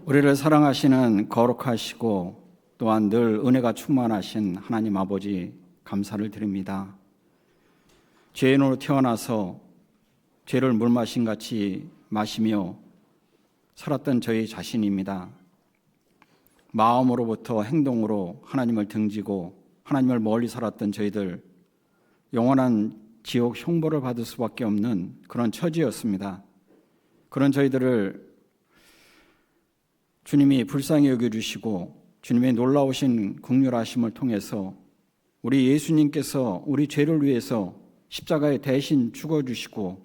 우리를 사랑하시는 거룩하시고 또한 늘 은혜가 충만하신 하나님 아버지 감사를 드립니다. 죄인으로 태어나서 죄를 물마신 같이 마시며 살았던 저희 자신입니다. 마음으로부터 행동으로 하나님을 등지고 하나님을 멀리 살았던 저희들, 영원한 지옥 형벌을 받을 수밖에 없는 그런 처지였습니다. 그런 저희들을 주님이 불쌍히 여겨주시고 주님의 놀라우신 긍휼하심을 통해서 우리 예수님께서 우리 죄를 위해서 십자가에 대신 죽어주시고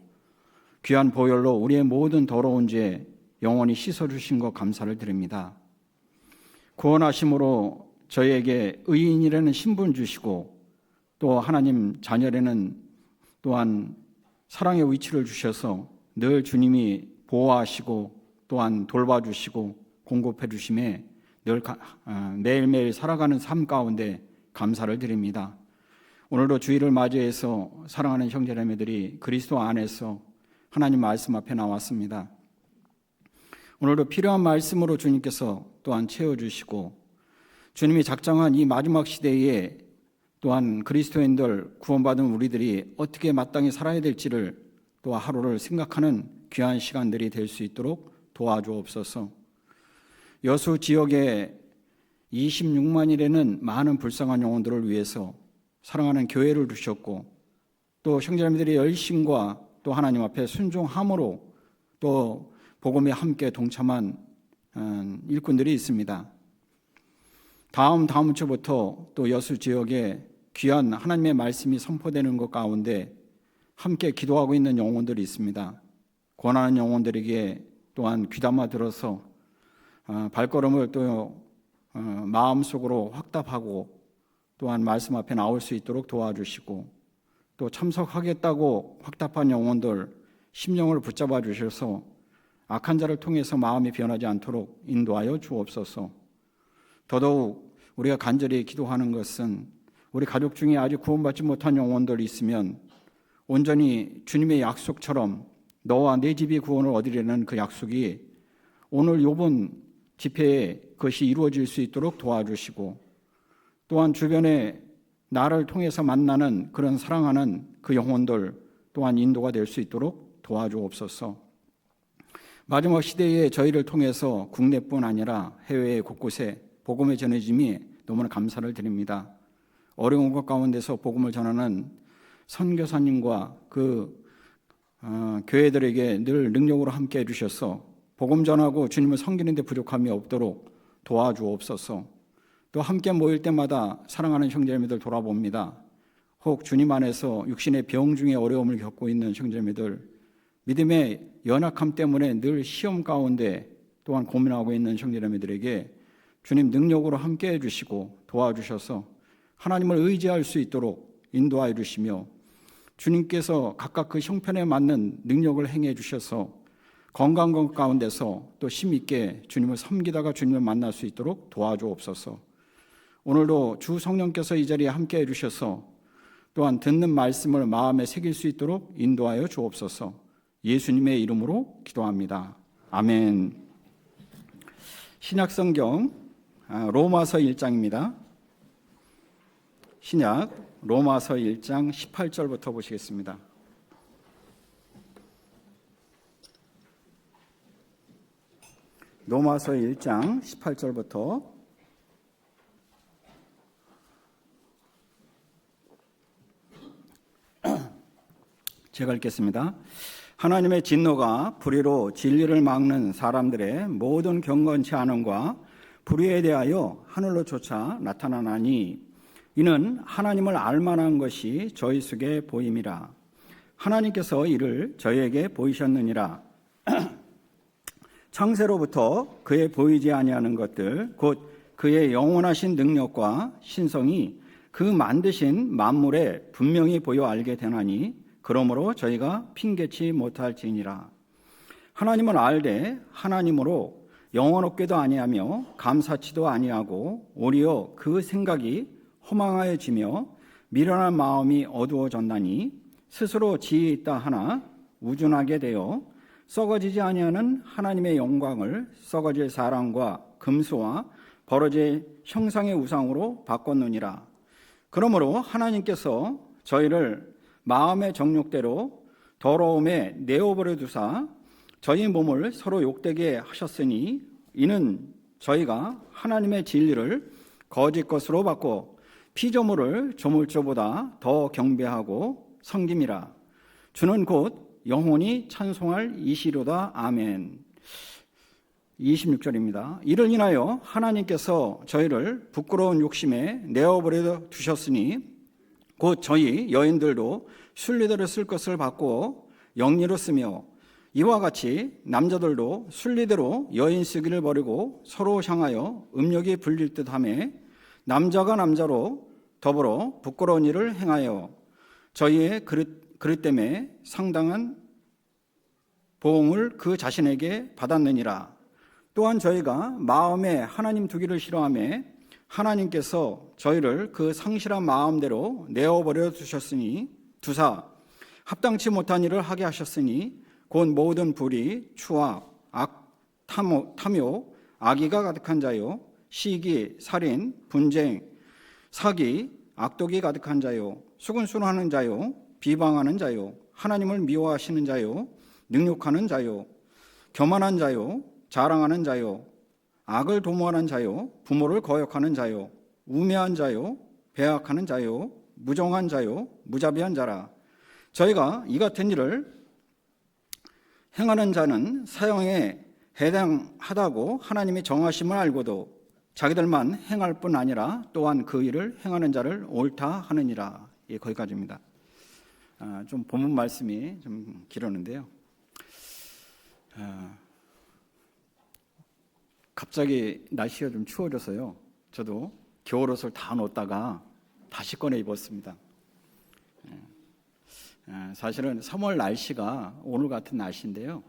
귀한 보혈로 우리의 모든 더러운 죄 영원히 씻어주신 것 감사를 드립니다. 구원하심으로 저희에게 의인이라는 신분 주시고 또 하나님 자녀라는 또한 사랑의 위치를 주셔서 늘 주님이 보호하시고 또한 돌봐주시고 공급해 주심에 늘 매일매일 살아가는 삶 가운데 감사를 드립니다. 오늘도 주일을 맞이해서 사랑하는 형제자매들이 그리스도 안에서 하나님 말씀 앞에 나왔습니다. 오늘도 필요한 말씀으로 주님께서 또한 채워주시고 주님이 작정한 이 마지막 시대에 또한 그리스도인들 구원받은 우리들이 어떻게 마땅히 살아야 될지를 또 하루를 생각하는 귀한 시간들이 될 수 있도록 도와주옵소서. 여수 지역에 26만이라는 많은 불쌍한 영혼들을 위해서 사랑하는 교회를 주셨고 또 형제자매들의 열심과 또 하나님 앞에 순종함으로 또 복음에 함께 동참한 일꾼들이 있습니다. 다음 주부터 또 여수 지역에 귀한 하나님의 말씀이 선포되는 것 가운데 함께 기도하고 있는 영혼들이 있습니다. 권하는 영혼들에게 또한 귀담아 들어서 발걸음을 또 마음속으로 확답하고 또한 말씀 앞에 나올 수 있도록 도와주시고 또 참석하겠다고 확답한 영혼들 심령을 붙잡아 주셔서 악한 자를 통해서 마음이 변하지 않도록 인도하여 주옵소서. 더더욱 우리가 간절히 기도하는 것은 우리 가족 중에 아직 구원받지 못한 영혼들이 있으면 온전히 주님의 약속처럼 너와 내 집이 구원을 얻으려는 그 약속이 오늘 이번 집회에 그것이 이루어질 수 있도록 도와주시고 또한 주변에 나를 통해서 만나는 그런 사랑하는 그 영혼들 또한 인도가 될 수 있도록 도와주옵소서. 마지막 시대에 저희를 통해서 국내뿐 아니라 해외 곳곳에 복음의 전해짐이 너무나 감사를 드립니다. 어려운 것 가운데서 복음을 전하는 선교사님과 그 교회들에게 늘 능력으로 함께 해주셔서 복음 전하고 주님을 섬기는 데 부족함이 없도록 도와주옵소서. 또 함께 모일 때마다 사랑하는 형제자매들 돌아봅니다. 혹 주님 안에서 육신의 병 중에 어려움을 겪고 있는 형제자매들, 믿음의 연약함 때문에 늘 시험 가운데 또한 고민하고 있는 형제자매들에게 주님 능력으로 함께 해주시고 도와주셔서 하나님을 의지할 수 있도록 인도하여 주시며 주님께서 각각 그 형편에 맞는 능력을 행해 주셔서 건강한 가운데서 또 힘있게 주님을 섬기다가 주님을 만날 수 있도록 도와주옵소서. 오늘도 주 성령께서 이 자리에 함께 해주셔서 또한 듣는 말씀을 마음에 새길 수 있도록 인도하여 주옵소서. 예수님의 이름으로 기도합니다. 아멘. 신약성경 로마서 1장입니다. 신약 로마서 1장 18절부터 보시겠습니다. 로마서 1장 18절부터 제가 읽겠습니다. 하나님의 진노가 불의로 진리를 막는 사람들의 모든 경건치 않음과 불의에 대하여 하늘로 쫓아 나타나나니 이는 하나님을 알만한 것이 저희 속에 보임이라. 하나님께서 이를 저희에게 보이셨느니라. 창세로부터 그의 보이지 아니하는 것들 곧 그의 영원하신 능력과 신성이 그 만드신 만물에 분명히 보여 알게 되나니 그러므로 저희가 핑계치 못할지니라. 하나님을 알되 하나님으로 영원롭게도 아니하며 감사치도 아니하고 오히려 그 생각이 허망하여지며 미련한 마음이 어두워졌나니 스스로 지혜 있다 하나 우둔하게 되어 썩어지지 아니하는 하나님의 영광을 썩어질 사람과 금수와 버러지의 형상의 우상으로 바꿨느니라. 그러므로 하나님께서 저희를 마음의 정욕대로 더러움에 내어버려 두사 저희 몸을 서로 욕되게 하셨으니 이는 저희가 하나님의 진리를 거짓 것으로 바꿔 피조물을 조물주보다 더 경배하고 섬김이라. 주는 곧 영원히 찬송할 이시로다. 아멘. 26절입니다. 이를 인하여 하나님께서 저희를 부끄러운 욕심에 내어버려 두셨으니 곧 저희 여인들도 순리대로 쓸 것을 바꾸어 영리로 쓰며 이와 같이 남자들도 순리대로 여인 쓰기를 버리고 서로 향하여 음욕이 불릴 듯하며 남자가 남자로 더불어 부끄러운 일을 행하여 저희의 그릇 때문에 상당한 보응을 그 자신에게 받았느니라. 또한 저희가 마음에 하나님 두기를 싫어하며 하나님께서 저희를 그 상실한 마음대로 내어버려 두셨으니 두사 합당치 못한 일을 하게 하셨으니 곧 모든 불의, 추악, 탐욕, 악의가 가득한 자요 시기, 살인, 분쟁, 사기, 악독이 가득한 자요 수군수하는 자요 비방하는 자요 하나님을 미워하시는 자요 능욕하는 자요 교만한 자요 자랑하는 자요 악을 도모하는 자요 부모를 거역하는 자요 우매한 자요 배악하는 자요 무정한 자요 무자비한 자라. 저희가 이 같은 일을 행하는 자는 사형에 해당하다고 하나님이 정하심을 알고도 자기들만 행할 뿐 아니라 또한 그 일을 행하는 자를 옳다 하느니라. 예, 거기까지입니다. 좀 본문 말씀이 좀 길었는데요. 갑자기 날씨가 좀 추워져서요. 저도 겨울옷을 다 놓다가 다시 꺼내 입었습니다. 사실은 3월 날씨가 오늘 같은 날씨인데요.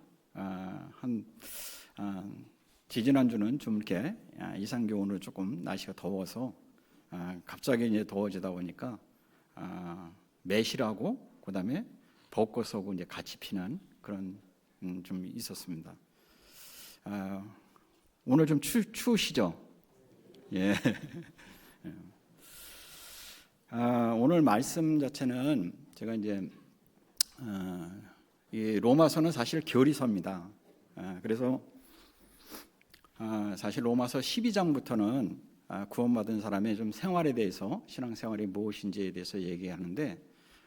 지지난주는 좀 이렇게 이상기온으로 조금 날씨가 더워서 갑자기 이제 더워지다 보니까 매실하고 그다음에 벚꽃하고 이제 같이 피는 그런 좀 있었습니다. 오늘 좀 추우시죠? 예. 오늘 말씀 자체는 제가 이제 이 로마서는 사실 교리서입니다. 그래서 사실 로마서 12장부터는 구원받은 사람의 좀 생활에 대해서 신앙생활이 무엇인지에 대해서 얘기하는데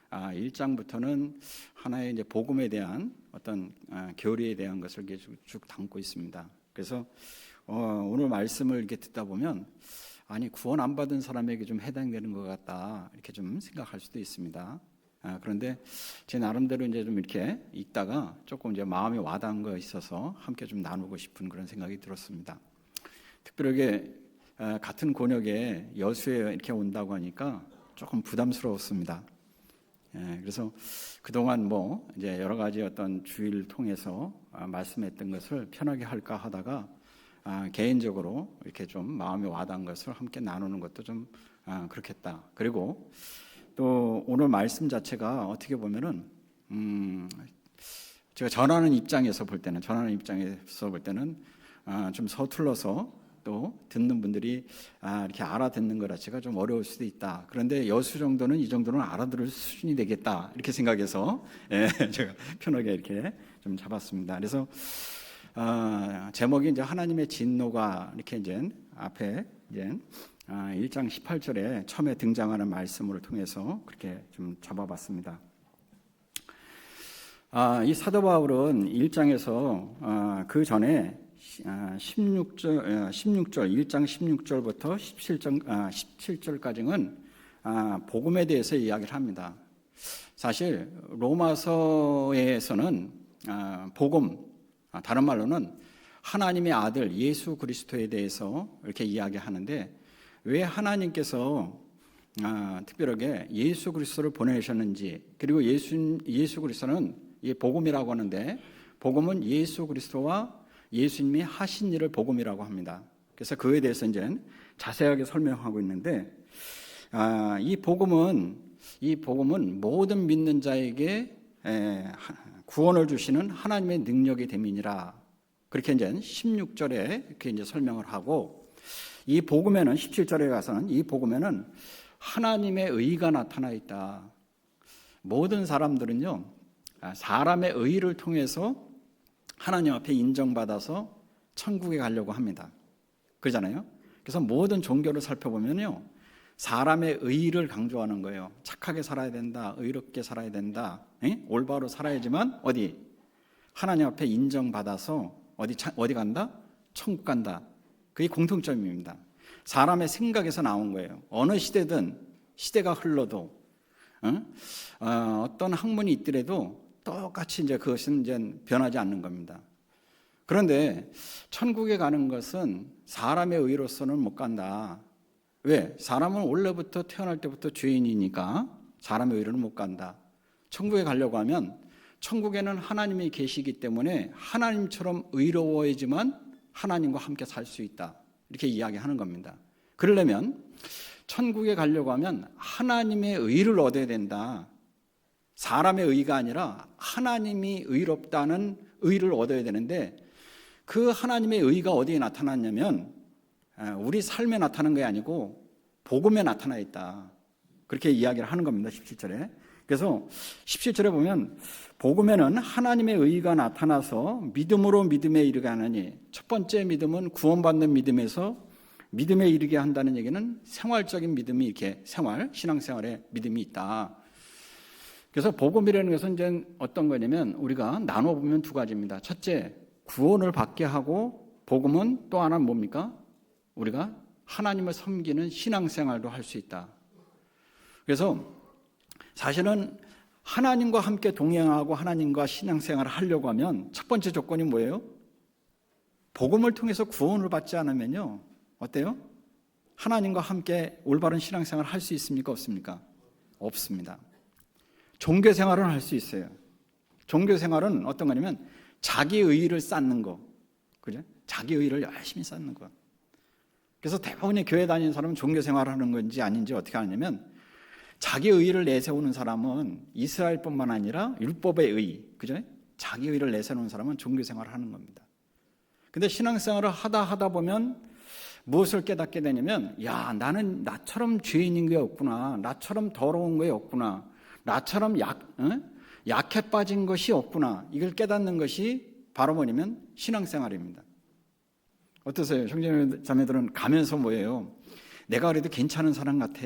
1장부터는 하나의 이제 복음에 대한 어떤 교리에 대한 것을 쭉 담고 있습니다. 그래서 오늘 말씀을 이렇게 듣다 보면 아니 구원 안 받은 사람에게 좀 해당되는 것 같다 이렇게 좀 생각할 수도 있습니다. 그런데 제 나름대로 이제 좀 이렇게 읽다가 조금 이제 마음에 와닿은 거 있어서 함께 좀 나누고 싶은 그런 생각이 들었습니다. 특별하게 같은 곤역에 여수에 이렇게 온다고 하니까 조금 부담스러웠습니다. 그래서 그동안 뭐 이제 여러 가지 어떤 주의를 통해서 말씀했던 것을 편하게 할까 하다가 개인적으로 이렇게 좀 마음에 와닿은 것을 함께 나누는 것도 좀 그렇겠다. 그리고 또 오늘 말씀 자체가 어떻게 보면은 제가 전하는 입장에서 볼 때는 좀 서툴러서 또 듣는 분들이 이렇게 알아듣는 것 자체가 좀 어려울 수도 있다. 그런데 여수 정도는 이 정도는 알아들을 수준이 되겠다 이렇게 생각해서 제가 편하게 이렇게 좀 잡았습니다. 그래서 제목이 이제 하나님의 진노가 이렇게 이제 앞에 이제 1장 18절에 처음에 등장하는 말씀을 통해서 그렇게 좀 잡아봤습니다. 이 사도 바울은 1장에서 그 전에 16절 1장 16절부터 17절까지는 복음에 대해서 이야기를 합니다. 사실 로마서에서는 복음, 다른 말로는 하나님의 아들 예수 그리스도에 대해서 이렇게 이야기하는데 왜 하나님께서 특별하게 예수 그리스도를 보내셨는지, 그리고 예수 그리스도는 이 복음이라고 하는데 복음은 예수 그리스도와 예수님이 하신 일을 복음이라고 합니다. 그래서 그에 대해서 이제 자세하게 설명하고 있는데 이 복음은 모든 믿는 자에게 구원을 주시는 하나님의 능력이 됨이니라. 그렇게 이제 16절에 이렇게 이제 설명을 하고, 이 복음에는 17절에 가서는 이 복음에는 하나님의 의가 나타나 있다. 모든 사람들은요, 사람의 의를 통해서 하나님 앞에 인정받아서 천국에 가려고 합니다. 그러잖아요. 그래서 모든 종교를 살펴보면요, 사람의 의를 강조하는 거예요. 착하게 살아야 된다, 의롭게 살아야 된다, 올바로 살아야지만 어디 하나님 앞에 인정받아서 어디 간다? 천국 간다. 그게 공통점입니다. 사람의 생각에서 나온 거예요. 어느 시대든 시대가 흘러도 어떤 학문이 있더라도 똑같이 이제 그것은 이제 변하지 않는 겁니다. 그런데 천국에 가는 것은 사람의 의로서는 못 간다. 왜? 사람은 원래부터 태어날 때부터 죄인이니까 사람의 의로는 못 간다. 천국에 가려고 하면 천국에는 하나님이 계시기 때문에 하나님처럼 의로워야지만 하나님과 함께 살 수 있다. 이렇게 이야기하는 겁니다. 그러려면 천국에 가려고 하면 하나님의 의를 얻어야 된다. 사람의 의가 아니라 하나님이 의롭다는 의를 얻어야 되는데, 그 하나님의 의가 어디에 나타났냐면 우리 삶에 나타난 게 아니고 복음에 나타나 있다. 그렇게 이야기를 하는 겁니다. 17절에. 그래서 17절에 보면 복음에는 하나님의 의가 나타나서 믿음으로 믿음에 이르게 하느니, 첫 번째 믿음은 구원받는 믿음에서 믿음에 이르게 한다는 얘기는 생활적인 믿음이 이렇게 신앙생활에 믿음이 있다. 그래서 복음이라는 것은 이제 어떤 거냐면 우리가 나눠보면 두 가지입니다. 첫째, 구원을 받게 하고, 복음은 또 하나는 뭡니까? 우리가 하나님을 섬기는 신앙생활도 할 수 있다. 그래서 사실은 하나님과 함께 동행하고 하나님과 신앙생활을 하려고 하면 첫 번째 조건이 뭐예요? 복음을 통해서 구원을 받지 않으면요, 어때요? 하나님과 함께 올바른 신앙생활을 할 수 있습니까? 없습니까? 없습니다. 종교생활은 할 수 있어요. 종교생활은 어떤 거냐면 자기 의의를 쌓는 거, 그죠? 자기 의의를 열심히 쌓는 거. 그래서 대부분의 교회 다니는 사람은 종교생활을 하는 건지 아닌지 어떻게 하냐면, 자기 의의를 내세우는 사람은 이스라엘뿐만 아니라 율법의 의, 그죠? 자기 의의를 내세우는 사람은 종교생활을 하는 겁니다. 근데 신앙생활을 하다 보면 무엇을 깨닫게 되냐면, 야, 나는 나처럼 죄인인 게 없구나, 나처럼 더러운 게 없구나, 나처럼 약해 빠진 것이 없구나. 이걸 깨닫는 것이 바로 뭐냐면 신앙생활입니다. 어떠세요? 형제 자매들은 가면서 뭐예요? 내가 그래도 괜찮은 사람 같아,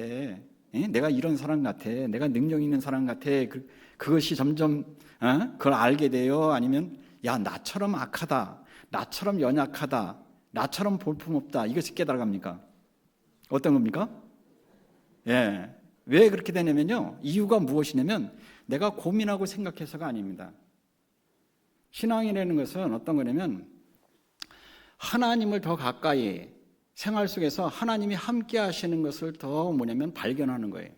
내가 이런 사람 같아, 내가 능력 있는 사람 같아. 그것이 점점 그걸 알게 돼요? 아니면 야, 나처럼 악하다, 나처럼 연약하다, 나처럼 볼품없다, 이것이 깨달아갑니까? 어떤 겁니까? 예. 왜 그렇게 되냐면요, 이유가 무엇이냐면 내가 고민하고 생각해서가 아닙니다. 신앙이라는 것은 어떤 거냐면 하나님을 더 가까이, 생활 속에서 하나님이 함께 하시는 것을 더 뭐냐면 발견하는 거예요.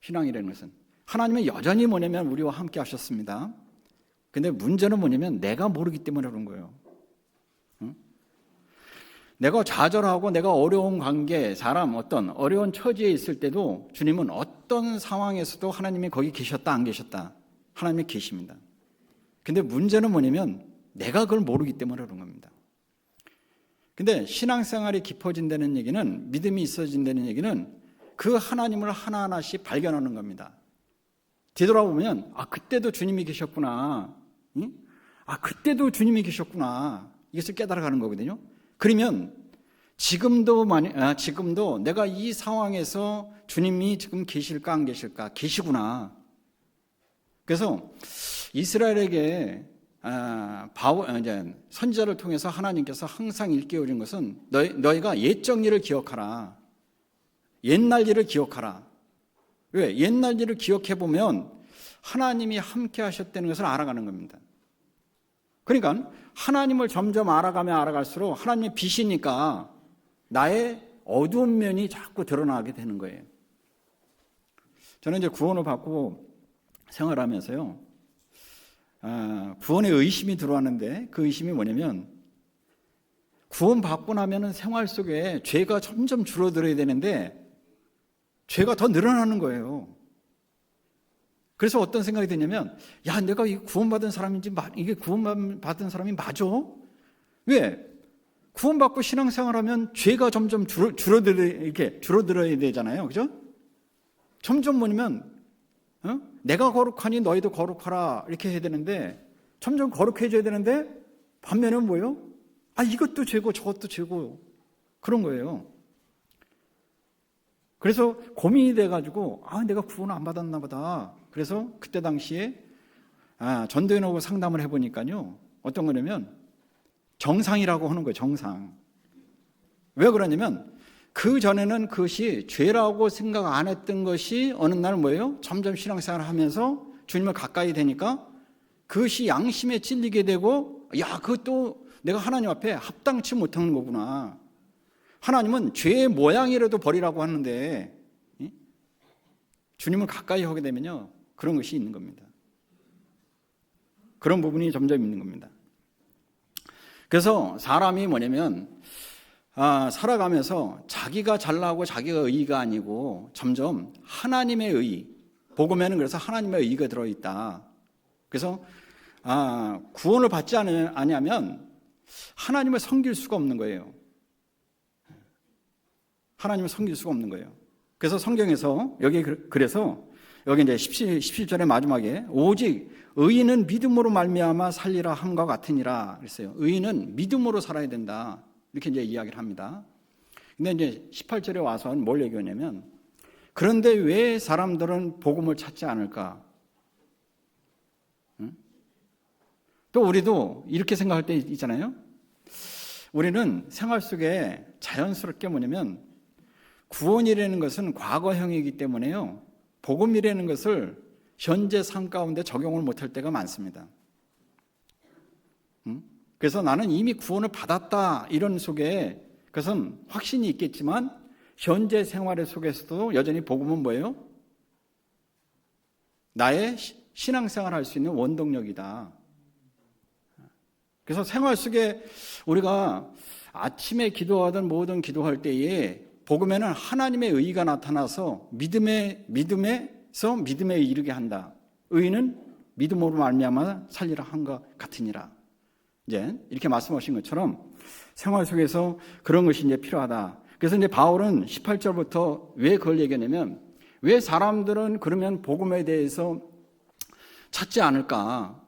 신앙이라는 것은 하나님은 여전히 뭐냐면 우리와 함께 하셨습니다. 근데 문제는 뭐냐면 내가 모르기 때문에 그런 거예요. 내가 좌절하고 내가 어려운 관계, 사람, 어떤 어려운 처지에 있을 때도 주님은 어떤 상황에서도 하나님이 거기 계셨다 안 계셨다, 하나님이 계십니다. 근데 문제는 뭐냐면 내가 그걸 모르기 때문에 그런 겁니다. 근데 신앙생활이 깊어진다는 얘기는, 믿음이 있어진다는 얘기는 그 하나님을 하나하나씩 발견하는 겁니다. 뒤돌아보면 그때도 주님이 계셨구나, 그때도 주님이 계셨구나, 이것을 깨달아가는 거거든요. 그러면 지금도 내가 이 상황에서 주님이 지금 계실까 안 계실까? 계시구나. 그래서 이스라엘에게 이제 선지자를 통해서 하나님께서 항상 일깨워준 것은 너희가 옛적 일을 기억하라. 옛날 일을 기억하라. 왜? 옛날 일을 기억해 보면 하나님이 함께 하셨다는 것을 알아가는 겁니다. 그러니까 하나님을 점점 알아가면 알아갈수록 하나님의 빛이니까 나의 어두운 면이 자꾸 드러나게 되는 거예요. 저는 이제 구원을 받고 생활하면서요, 구원의 의심이 들어왔는데, 그 의심이 뭐냐면 구원 받고 나면은 생활 속에 죄가 점점 줄어들어야 되는데 죄가 더 늘어나는 거예요. 그래서 어떤 생각이 드냐면, 야, 내가 이 구원받은 사람인지, 이게 구원받은 사람이 맞아? 왜? 구원받고 신앙생활하면 죄가 점점 줄어들어야 되잖아요. 그죠? 점점 뭐냐면, 내가 거룩하니 너희도 거룩하라. 이렇게 해야 되는데, 점점 거룩해져야 되는데, 반면에 뭐예요? 이것도 죄고 저것도 죄고. 그런 거예요. 그래서 고민이 돼가지고, 내가 구원을 안 받았나 보다. 그래서 그때 당시에, 전도연하고 상담을 해보니까요. 어떤 거냐면, 정상이라고 하는 거예요, 정상. 왜 그러냐면, 그 전에는 그것이 죄라고 생각 안 했던 것이 어느 날 뭐예요? 점점 신앙생활을 하면서 주님을 가까이 되니까 그것이 양심에 찔리게 되고, 그것도 내가 하나님 앞에 합당치 못하는 거구나. 하나님은 죄의 모양이라도 버리라고 하는데, 주님을 가까이 하게 되면요, 그런 것이 있는 겁니다. 그런 부분이 점점 있는 겁니다. 그래서 사람이 뭐냐면, 살아가면서 자기가 잘나고 자기가 의의가 아니고 점점 하나님의 의, 복음에는 그래서 하나님의 의의가 들어있다. 그래서 구원을 받지 않으면 하나님을 섬길 수가 없는 거예요. 하나님을 섬길 수가 없는 거예요. 그래서 성경에서 그래서 여기 이제 17절의 마지막에 오직 의인은 믿음으로 말미암아 살리라 함과 같으니라 그랬어요. 의인은 믿음으로 살아야 된다. 이렇게 이제 이야기를 합니다. 근데 이제 18절에 와서는 뭘 얘기하냐면, 그런데 왜 사람들은 복음을 찾지 않을까? 또 우리도 이렇게 생각할 때 있잖아요. 우리는 생활 속에 자연스럽게 뭐냐면, 구원이라는 것은 과거형이기 때문에요, 복음이라는 것을 현재 삶 가운데 적용을 못할 때가 많습니다. 그래서 나는 이미 구원을 받았다, 이런 속에 그것은 확신이 있겠지만 현재 생활의 속에서도 여전히 복음은 뭐예요? 나의 신앙생활을 할 수 있는 원동력이다. 그래서 생활 속에 우리가 아침에 기도하든 뭐든 기도할 때에 복음에는 하나님의 의의가 나타나서 믿음에서 믿음에 이르게 한다. 의는 믿음으로 말미암아 살리라 한 것 같으니라. 이제 이렇게 말씀하신 것처럼 생활 속에서 그런 것이 이제 필요하다. 그래서 이제 바울은 18절부터 왜 그걸 얘기하냐면, 왜 사람들은 그러면 복음에 대해서 찾지 않을까?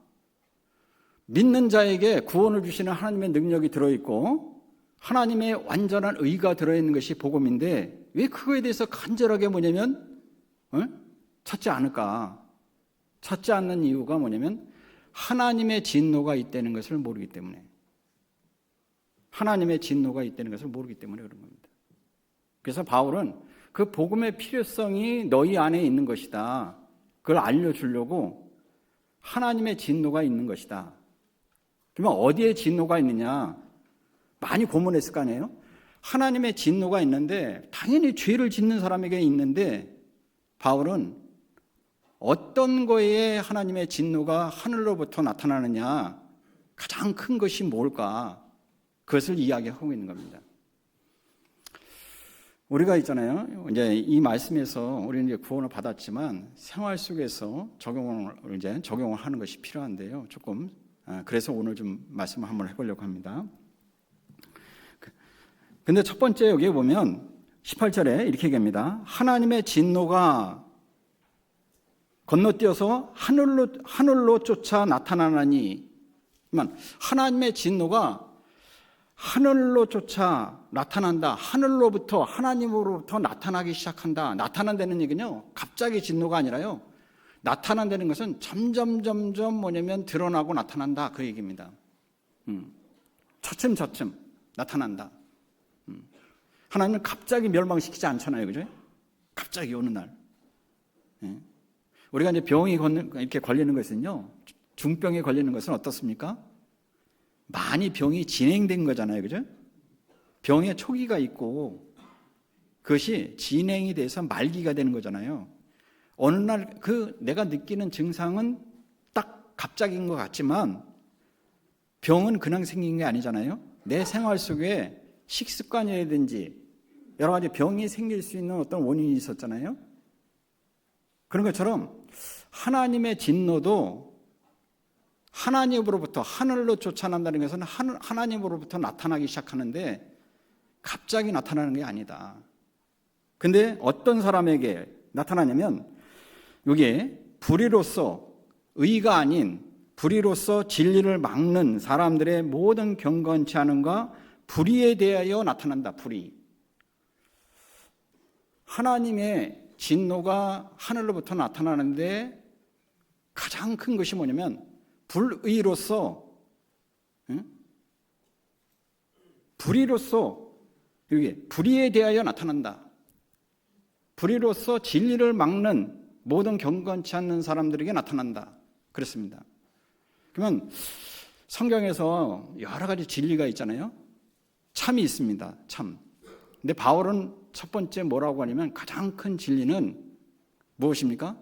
믿는 자에게 구원을 주시는 하나님의 능력이 들어있고 하나님의 완전한 의가 들어있는 것이 복음인데 왜 그거에 대해서 간절하게 뭐냐면 찾지 않을까? 찾지 않는 이유가 뭐냐면 하나님의 진노가 있다는 것을 모르기 때문에, 하나님의 진노가 있다는 것을 모르기 때문에 그런 겁니다. 그래서 바울은 그 복음의 필요성이 너희 안에 있는 것이다, 그걸 알려주려고 하나님의 진노가 있는 것이다. 그러면 어디에 진노가 있느냐? 많이 고문했을 거 아니에요? 하나님의 진노가 있는데 당연히 죄를 짓는 사람에게 있는데, 바울은 어떤 거에 하나님의 진노가 하늘로부터 나타나느냐, 가장 큰 것이 뭘까? 그것을 이야기하고 있는 겁니다. 우리가 있잖아요. 이제 이 말씀에서 우리는 이제 구원을 받았지만 생활 속에서 적용을 하는 것이 필요한데요. 조금 그래서 오늘 좀 말씀을 한번 해보려고 합니다. 근데 첫 번째 여기에 보면 18절에 이렇게 얘기합니다. 하나님의 진노가 건너뛰어서 하늘로 쫓아 나타나나니, 하나님의 진노가 하늘로 쫓아 나타난다. 하늘로부터, 하나님으로부터 나타나기 시작한다. 나타난다는 얘기는요, 갑자기 진노가 아니라요, 나타난다는 것은 점점 뭐냐면 드러나고 나타난다, 그 얘기입니다. 차츰 나타난다. 하나님은 갑자기 멸망시키지 않잖아요, 그죠? 갑자기 어느 날. 우리가 이제 병이 이렇게 걸리는 것은요, 중병에 걸리는 것은 어떻습니까? 많이 병이 진행된 거잖아요, 그죠? 병의 초기가 있고 그것이 진행이 돼서 말기가 되는 거잖아요. 어느 날 내가 느끼는 증상은 딱 갑작인 것 같지만 병은 그냥 생긴 게 아니잖아요. 내 생활 속에 식습관이라든지 여러 가지 병이 생길 수 있는 어떤 원인이 있었잖아요. 그런 것처럼 하나님의 진노도 하나님으로부터 하늘로 쫓아난다는 것은 하나님으로부터 나타나기 시작하는데 갑자기 나타나는 게 아니다. 근데 어떤 사람에게 나타나냐면 여기에 불의로서 의가 아닌 불의로서 진리를 막는 사람들의 모든 경건치 않음과 불의에 대하여 나타난다. 불의. 하나님의 진노가 하늘로부터 나타나는데 가장 큰 것이 뭐냐면 불의로서 불의로서 여기 불의에 대하여 나타난다. 불의로서 진리를 막는 모든 경건치 않는 사람들에게 나타난다. 그렇습니다. 그러면 성경에서 여러 가지 진리가 있잖아요. 참이 있습니다. 참. 근데 바울은 첫 번째 뭐라고 하냐면 가장 큰 진리는 무엇입니까?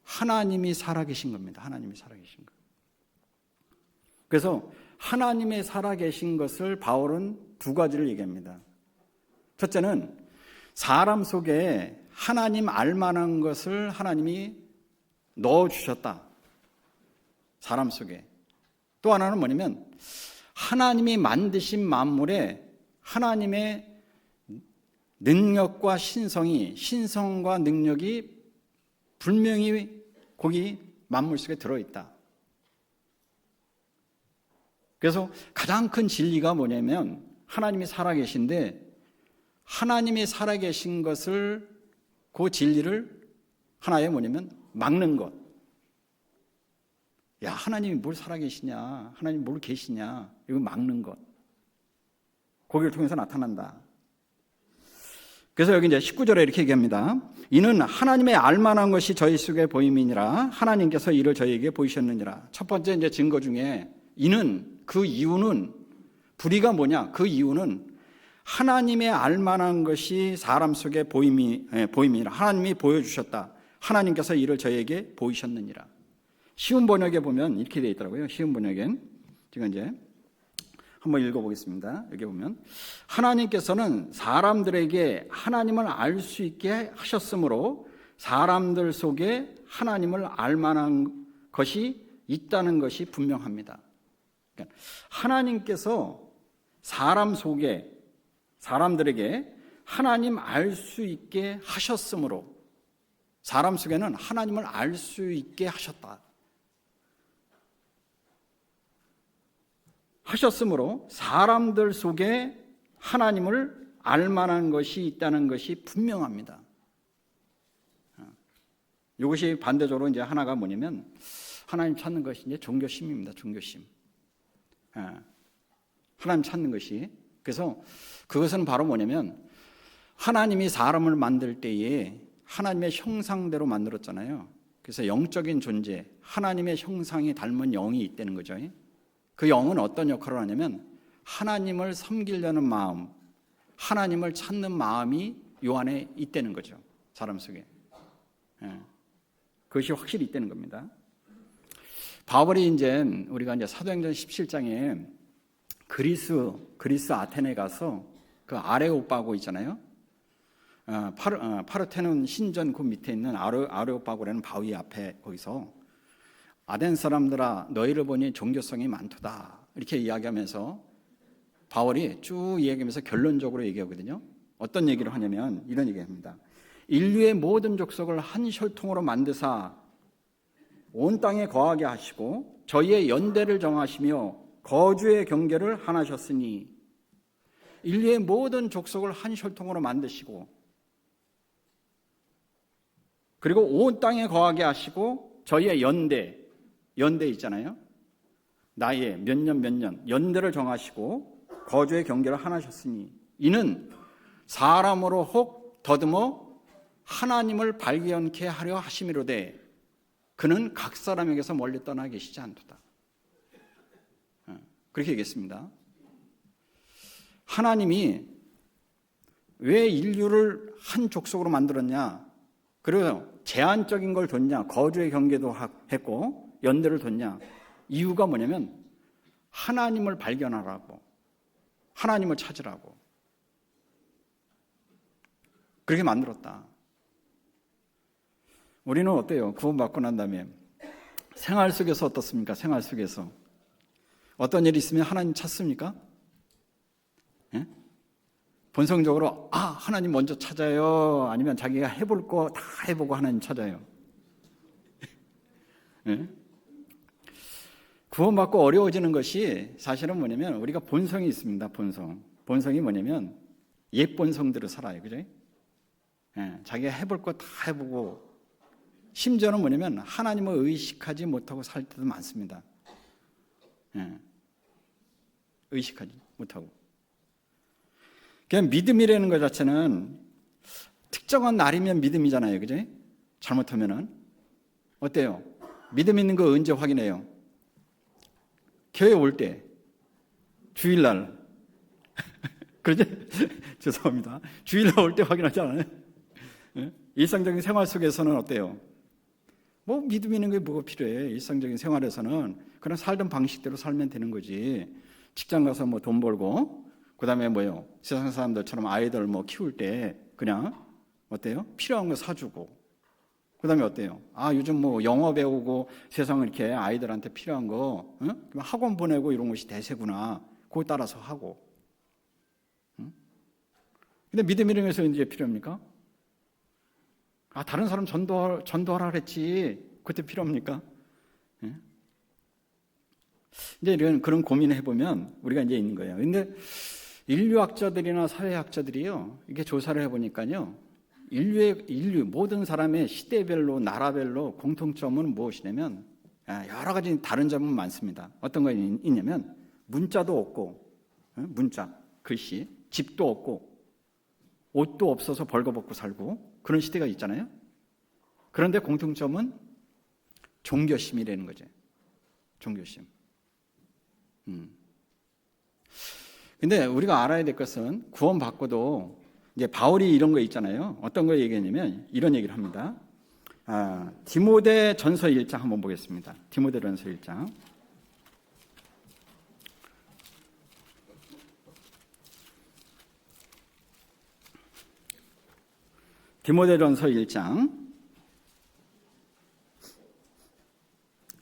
하나님이 살아계신 겁니다. 하나님이 살아계신 것. 그래서 하나님의 살아계신 것을 바울은 두 가지를 얘기합니다. 첫째는 사람 속에 하나님 알만한 것을 하나님이 넣어주셨다. 사람 속에. 또 하나는 뭐냐면 하나님이 만드신 만물에 하나님의 능력과 신성과 능력이 분명히 거기 만물 속에 들어있다. 그래서 가장 큰 진리가 뭐냐면 하나님이 살아계신데 하나님이 살아계신 것을 그 진리를 하나의 뭐냐면 막는 것. 야, 하나님이 뭘 살아계시냐? 하나님이 뭘 계시냐? 이거 막는 것. 거기를 통해서 나타난다. 그래서 여기 이제 19절에 이렇게 얘기합니다. 이는 하나님의 알만한 것이 저희 속에 보임이니라 하나님께서 이를 저희에게 보이셨느니라. 첫 번째 이제 증거 중에 이는 그 이유는 불의가 뭐냐? 그 이유는 하나님의 알만한 것이 사람 속에 보임이니라. 하나님이 보여주셨다. 하나님께서 이를 저희에게 보이셨느니라. 쉬운 번역에 보면 이렇게 되어 있더라고요. 쉬운 번역엔 지금 이제 한번 읽어보겠습니다. 여기 보면 하나님께서는 사람들에게 하나님을 알 수 있게 하셨으므로 사람들 속에 하나님을 알만한 것이 있다는 것이 분명합니다. 그러니까 하나님께서 사람 속에 사람들에게 하나님 알 수 있게 하셨으므로 사람 속에는 하나님을 알 수 있게 하셨으므로 사람들 속에 하나님을 알만한 것이 있다는 것이 분명합니다. 이것이 반대적으로 이제 하나가 뭐냐면 하나님 찾는 것이 이제 종교심입니다. 종교심. 하나님 찾는 것이. 그래서 그것은 바로 뭐냐면 하나님이 사람을 만들 때에 하나님의 형상대로 만들었잖아요. 그래서 영적인 존재, 하나님의 형상이 닮은 영이 있다는 거죠. 그 영은 어떤 역할을 하냐면 하나님을 섬기려는 마음, 하나님을 찾는 마음이 요 안에 있다는 거죠. 사람 속에. 그것이 확실히 있다는 겁니다. 바울이 이제 우리가 이제 사도행전 17장에 그리스 아테네 가서 그 아레오빠고 있잖아요. 파르테논 신전 그 밑에 있는 아레오빠고라는 바위 앞에 거기서 아덴 사람들아 너희를 보니 종교성이 많도다 이렇게 이야기하면서 바울이 쭉 이야기하면서 결론적으로 얘기하거든요. 어떤 얘기를 하냐면 이런 얘기합니다. 인류의 모든 족속을 한 혈통으로 만드사 온 땅에 거하게 하시고 저희의 연대를 정하시며 거주의 경계를 하나셨으니 인류의 모든 족속을 한 혈통으로 만드시고 그리고 온 땅에 거하게 하시고 저희의 연대 있잖아요. 나이에 몇 년 연대를 정하시고 거주의 경계를 하나셨으니 이는 사람으로 혹 더듬어 하나님을 발견케 하려 하심이로되 그는 각 사람에게서 멀리 떠나 계시지 않도다. 그렇게 얘기했습니다. 하나님이 왜 인류를 한 족속으로 만들었냐? 그리고 제한적인 걸 뒀냐? 거주의 경계도 했고 연대를 뒀냐? 이유가 뭐냐면 하나님을 발견하라고, 하나님을 찾으라고 그렇게 만들었다. 우리는 어때요? 구원받고 난 다음에 생활 속에서 어떻습니까? 생활 속에서 어떤 일이 있으면 하나님 찾습니까? 예? 본성적으로 하나님 먼저 찾아요? 아니면 자기가 해볼 거 다 해보고 하나님 찾아요? 예? 구원받고 어려워지는 것이 사실은 뭐냐면 우리가 본성이 있습니다. 본성이 뭐냐면 옛 본성대로 살아요. 그죠? 예, 자기가 해볼 거 다 해보고 심지어는 뭐냐면 하나님을 의식하지 못하고 살 때도 많습니다. 예, 의식하지 못하고. 그냥 믿음이라는 것 자체는 특정한 날이면 믿음이잖아요. 그죠? 잘못하면은 어때요? 믿음 있는 거 언제 확인해요? 교회 올 때, 주일날. 그러지? 죄송합니다. 주일날 올 때 확인하지 않아요? 예? 일상적인 생활 속에서는 어때요? 뭐 믿음 있는 게 뭐가 필요해? 일상적인 생활에서는 그냥 살던 방식대로 살면 되는 거지. 직장 가서 뭐 돈 벌고, 그 다음에 뭐요? 세상 사람들처럼 아이들 뭐 키울 때 그냥 어때요? 필요한 거 사주고. 그 다음에 어때요? 요즘 뭐 영어 배우고 세상 이렇게 아이들한테 필요한 거, 응? 학원 보내고 이런 것이 대세구나. 그거 따라서 하고. 응? 근데 믿음이라는 것은 이제 필요합니까? 다른 사람 전도하라 그랬지. 그때 필요합니까? 예? 이제 그런 고민을 해보면 우리가 이제 있는 거예요. 근데 인류학자들이나 사회학자들이요, 이게 조사를 해보니까요, 인류 모든 사람의 시대별로 나라별로 공통점은 무엇이냐면 여러 가지 다른 점은 많습니다. 어떤 거 있냐면 문자도 없고, 문자, 글씨, 집도 없고, 옷도 없어서 벌거벗고 살고 그런 시대가 있잖아요. 그런데 공통점은 종교심이라는 거죠. 종교심. 근데 우리가 알아야 될 것은 구원받고도 이제 바울이 이런 거 있잖아요. 어떤 거 얘기했냐면 이런 얘기를 합니다. 디모데 전서 1장 한번 보겠습니다. 디모데 전서 1장. 디모데 전서 1장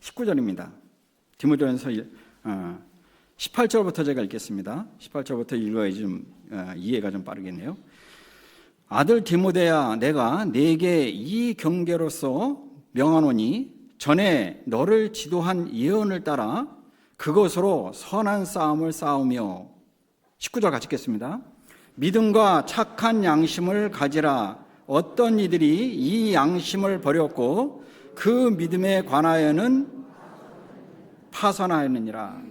19절입니다. 디모데 전서 18절부터 제가 읽겠습니다. 18절부터 읽어야지 좀 이해가 좀 빠르겠네요. 아들 디모데야, 내가 네게 이 경계로서 명하노니 전에 너를 지도한 예언을 따라 그것으로 선한 싸움을 싸우며 19절 같이 읽겠습니다. 믿음과 착한 양심을 가지라. 어떤 이들이 이 양심을 버렸고 그 믿음에 관하여는 파산하였느니라.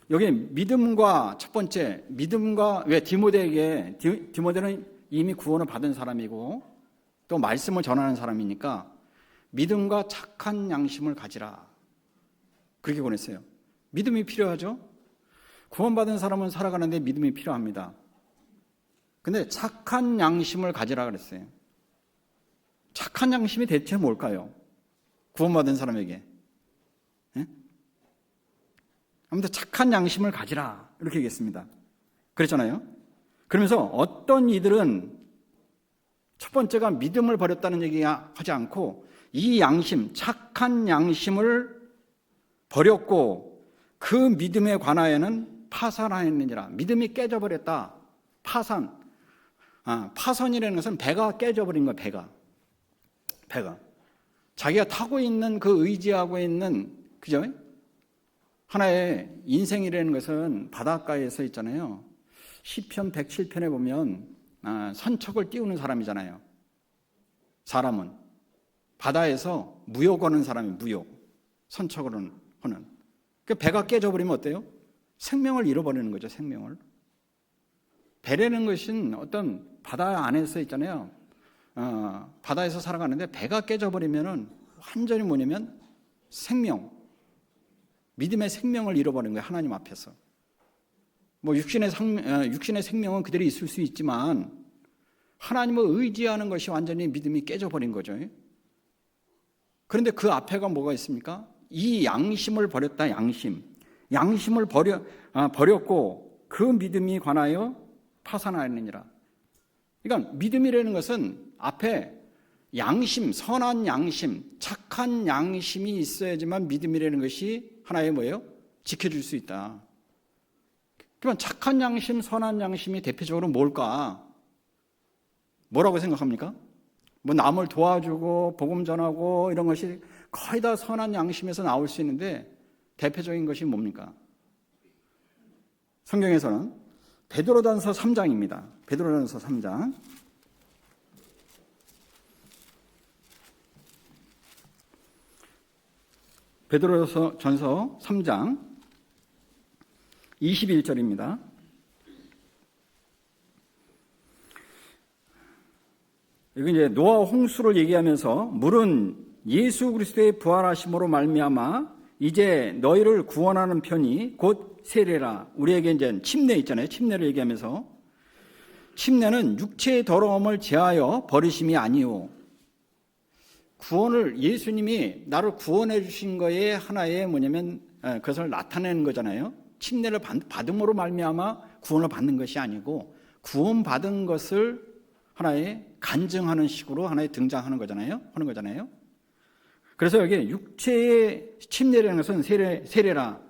여기 믿음과 첫 번째, 믿음과 왜 디모데에게, 디모데는 이미 구원을 받은 사람이고 또 말씀을 전하는 사람이니까 믿음과 착한 양심을 가지라. 그렇게 보냈어요. 믿음이 필요하죠? 구원받은 사람은 살아가는데 믿음이 필요합니다. 근데 착한 양심을 가지라 그랬어요. 착한 양심이 대체 뭘까요? 구원받은 사람에게. 예? 아무튼 착한 양심을 가지라 이렇게 얘기했습니다. 그랬잖아요. 그러면서 어떤 이들은 첫 번째가 믿음을 버렸다는 얘기 하지 않고 이 양심, 착한 양심을 버렸고 그 믿음에 관하여는 파산하였느니라. 믿음이 깨져버렸다. 파산. 파선이라는 것은 배가 깨져버린 거야. 배가. 자기가 타고 있는 그 의지하고 있는 그죠? 하나의 인생이라는 것은 바닷가에서 있잖아요. 시편 107편에 보면 선척을 띄우는 사람이잖아요. 사람은 바다에서 무역하는 사람이 무역, 선척을 하는. 그 배가 깨져버리면 어때요? 생명을 잃어버리는 거죠. 생명을. 배라는 것은 어떤 바다 안에서 있잖아요. 바다에서 살아가는데 배가 깨져버리면은 완전히 뭐냐면 생명, 믿음의 생명을 잃어버리는 거예요. 하나님 앞에서. 뭐 육신의 생명은 그대로 있을 수 있지만 하나님을 의지하는 것이 완전히 믿음이 깨져버린 거죠. 그런데 그 앞에가 뭐가 있습니까? 이 양심을 버렸다. 양심을 버렸고 그 믿음이 관하여 파산하였느니라. 그러니까 믿음이라는 것은 앞에 양심, 선한 양심, 착한 양심이 있어야지만 믿음이라는 것이 하나의 뭐예요? 지켜줄 수 있다. 그러면 착한 양심, 선한 양심이 대표적으로 뭘까? 뭐라고 생각합니까? 뭐 남을 도와주고 복음 전하고 이런 것이 거의 다 선한 양심에서 나올 수 있는데 대표적인 것이 뭡니까? 성경에서는 베드로전서 3장입니다. 베드로전서 3장. 베드로전서 3장 21절입니다. 여기 이제 노아와 홍수를 얘기하면서 물은 예수 그리스도의 부활하심으로 말미암아 이제 너희를 구원하는 편이 곧 세례라. 우리에게 이제 침례 있잖아요. 침례를 얘기하면서 침례는 육체의 더러움을 제하여 버리심이 아니오. 구원을 예수님이 나를 구원해 주신 거에 하나의 뭐냐면 그것을 나타내는 거잖아요. 침례를 받음으로 말미암아 구원을 받는 것이 아니고 구원받은 것을 하나의 간증하는 식으로 하나의 등장하는 거잖아요. 하는 거잖아요. 그래서 여기 육체의 침례라는 것은 세례라.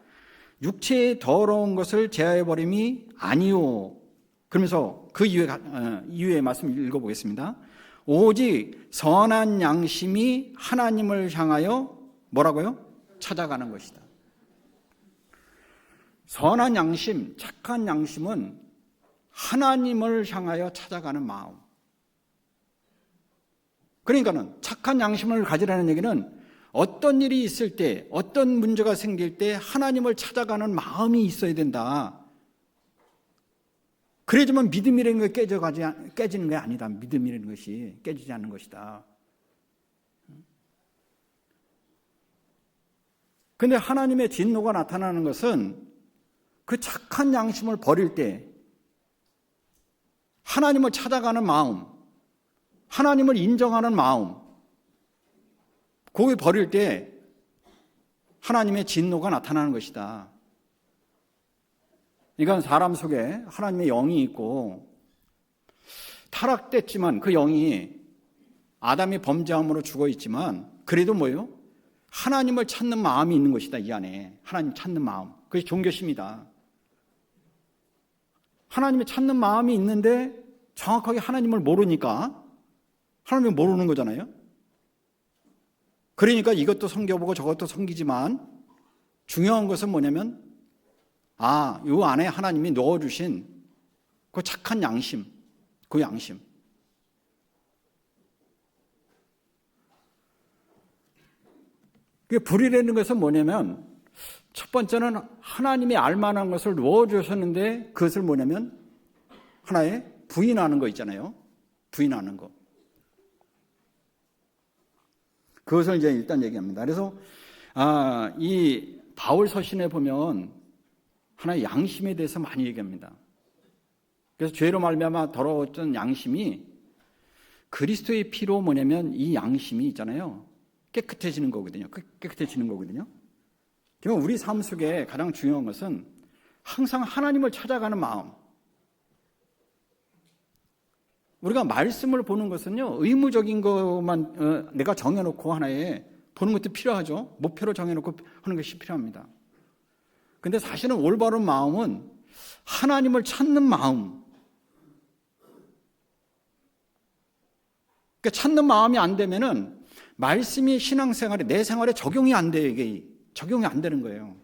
육체의 더러운 것을 제하여 버림이 아니오. 그러면서 그 이후의 말씀을 읽어보겠습니다. 오직 선한 양심이 하나님을 향하여 뭐라고요? 찾아가는 것이다. 선한 양심, 착한 양심은 하나님을 향하여 찾아가는 마음. 그러니까는 착한 양심을 가지라는 얘기는 어떤 일이 있을 때, 어떤 문제가 생길 때 하나님을 찾아가는 마음이 있어야 된다. 그래야지만 믿음이라는 게 깨지는 게 아니다. 믿음이라는 것이 깨지지 않는 것이다. 그런데 하나님의 진노가 나타나는 것은 그 착한 양심을 버릴 때 하나님을 찾아가는 마음, 하나님을 인정하는 마음, 그걸 버릴 때 하나님의 진노가 나타나는 것이다. 이건 사람 속에 하나님의 영이 있고 타락됐지만 그 영이 아담이 범죄함으로 죽어 있지만 그래도 뭐예요? 하나님을 찾는 마음이 있는 것이다. 이 안에 하나님 찾는 마음, 그것이 종교심이다. 하나님을 찾는 마음이 있는데 정확하게 하나님을 모르니까 하나님을 모르는 거잖아요. 그러니까 이것도 섬겨보고 저것도 섬기지만 중요한 것은 뭐냐면 이 안에 하나님이 넣어주신 그 착한 양심, 그 양심. 불이라는 것은 뭐냐면 첫 번째는 하나님이 알만한 것을 넣어주셨는데 그것을 뭐냐면 하나의 부인하는 거 있잖아요. 부인하는 거. 그것을 이제 일단 얘기합니다. 그래서 이 바울 서신에 보면 하나의 양심에 대해서 많이 얘기합니다. 그래서 죄로 말미암아 더러웠던 양심이 그리스도의 피로 뭐냐면 이 양심이 있잖아요. 깨끗해지는 거거든요. 깨끗해지는 거거든요. 그러면 우리 삶 속에 가장 중요한 것은 항상 하나님을 찾아가는 마음. 우리가 말씀을 보는 것은요, 의무적인 것만 내가 정해놓고 하나에 보는 것도 필요하죠. 목표로 정해놓고 하는 것이 필요합니다. 근데 사실은 올바른 마음은 하나님을 찾는 마음. 그러니까 찾는 마음이 안 되면은 말씀이 신앙생활에, 내 생활에 적용이 안 돼, 이게. 적용이 안 되는 거예요.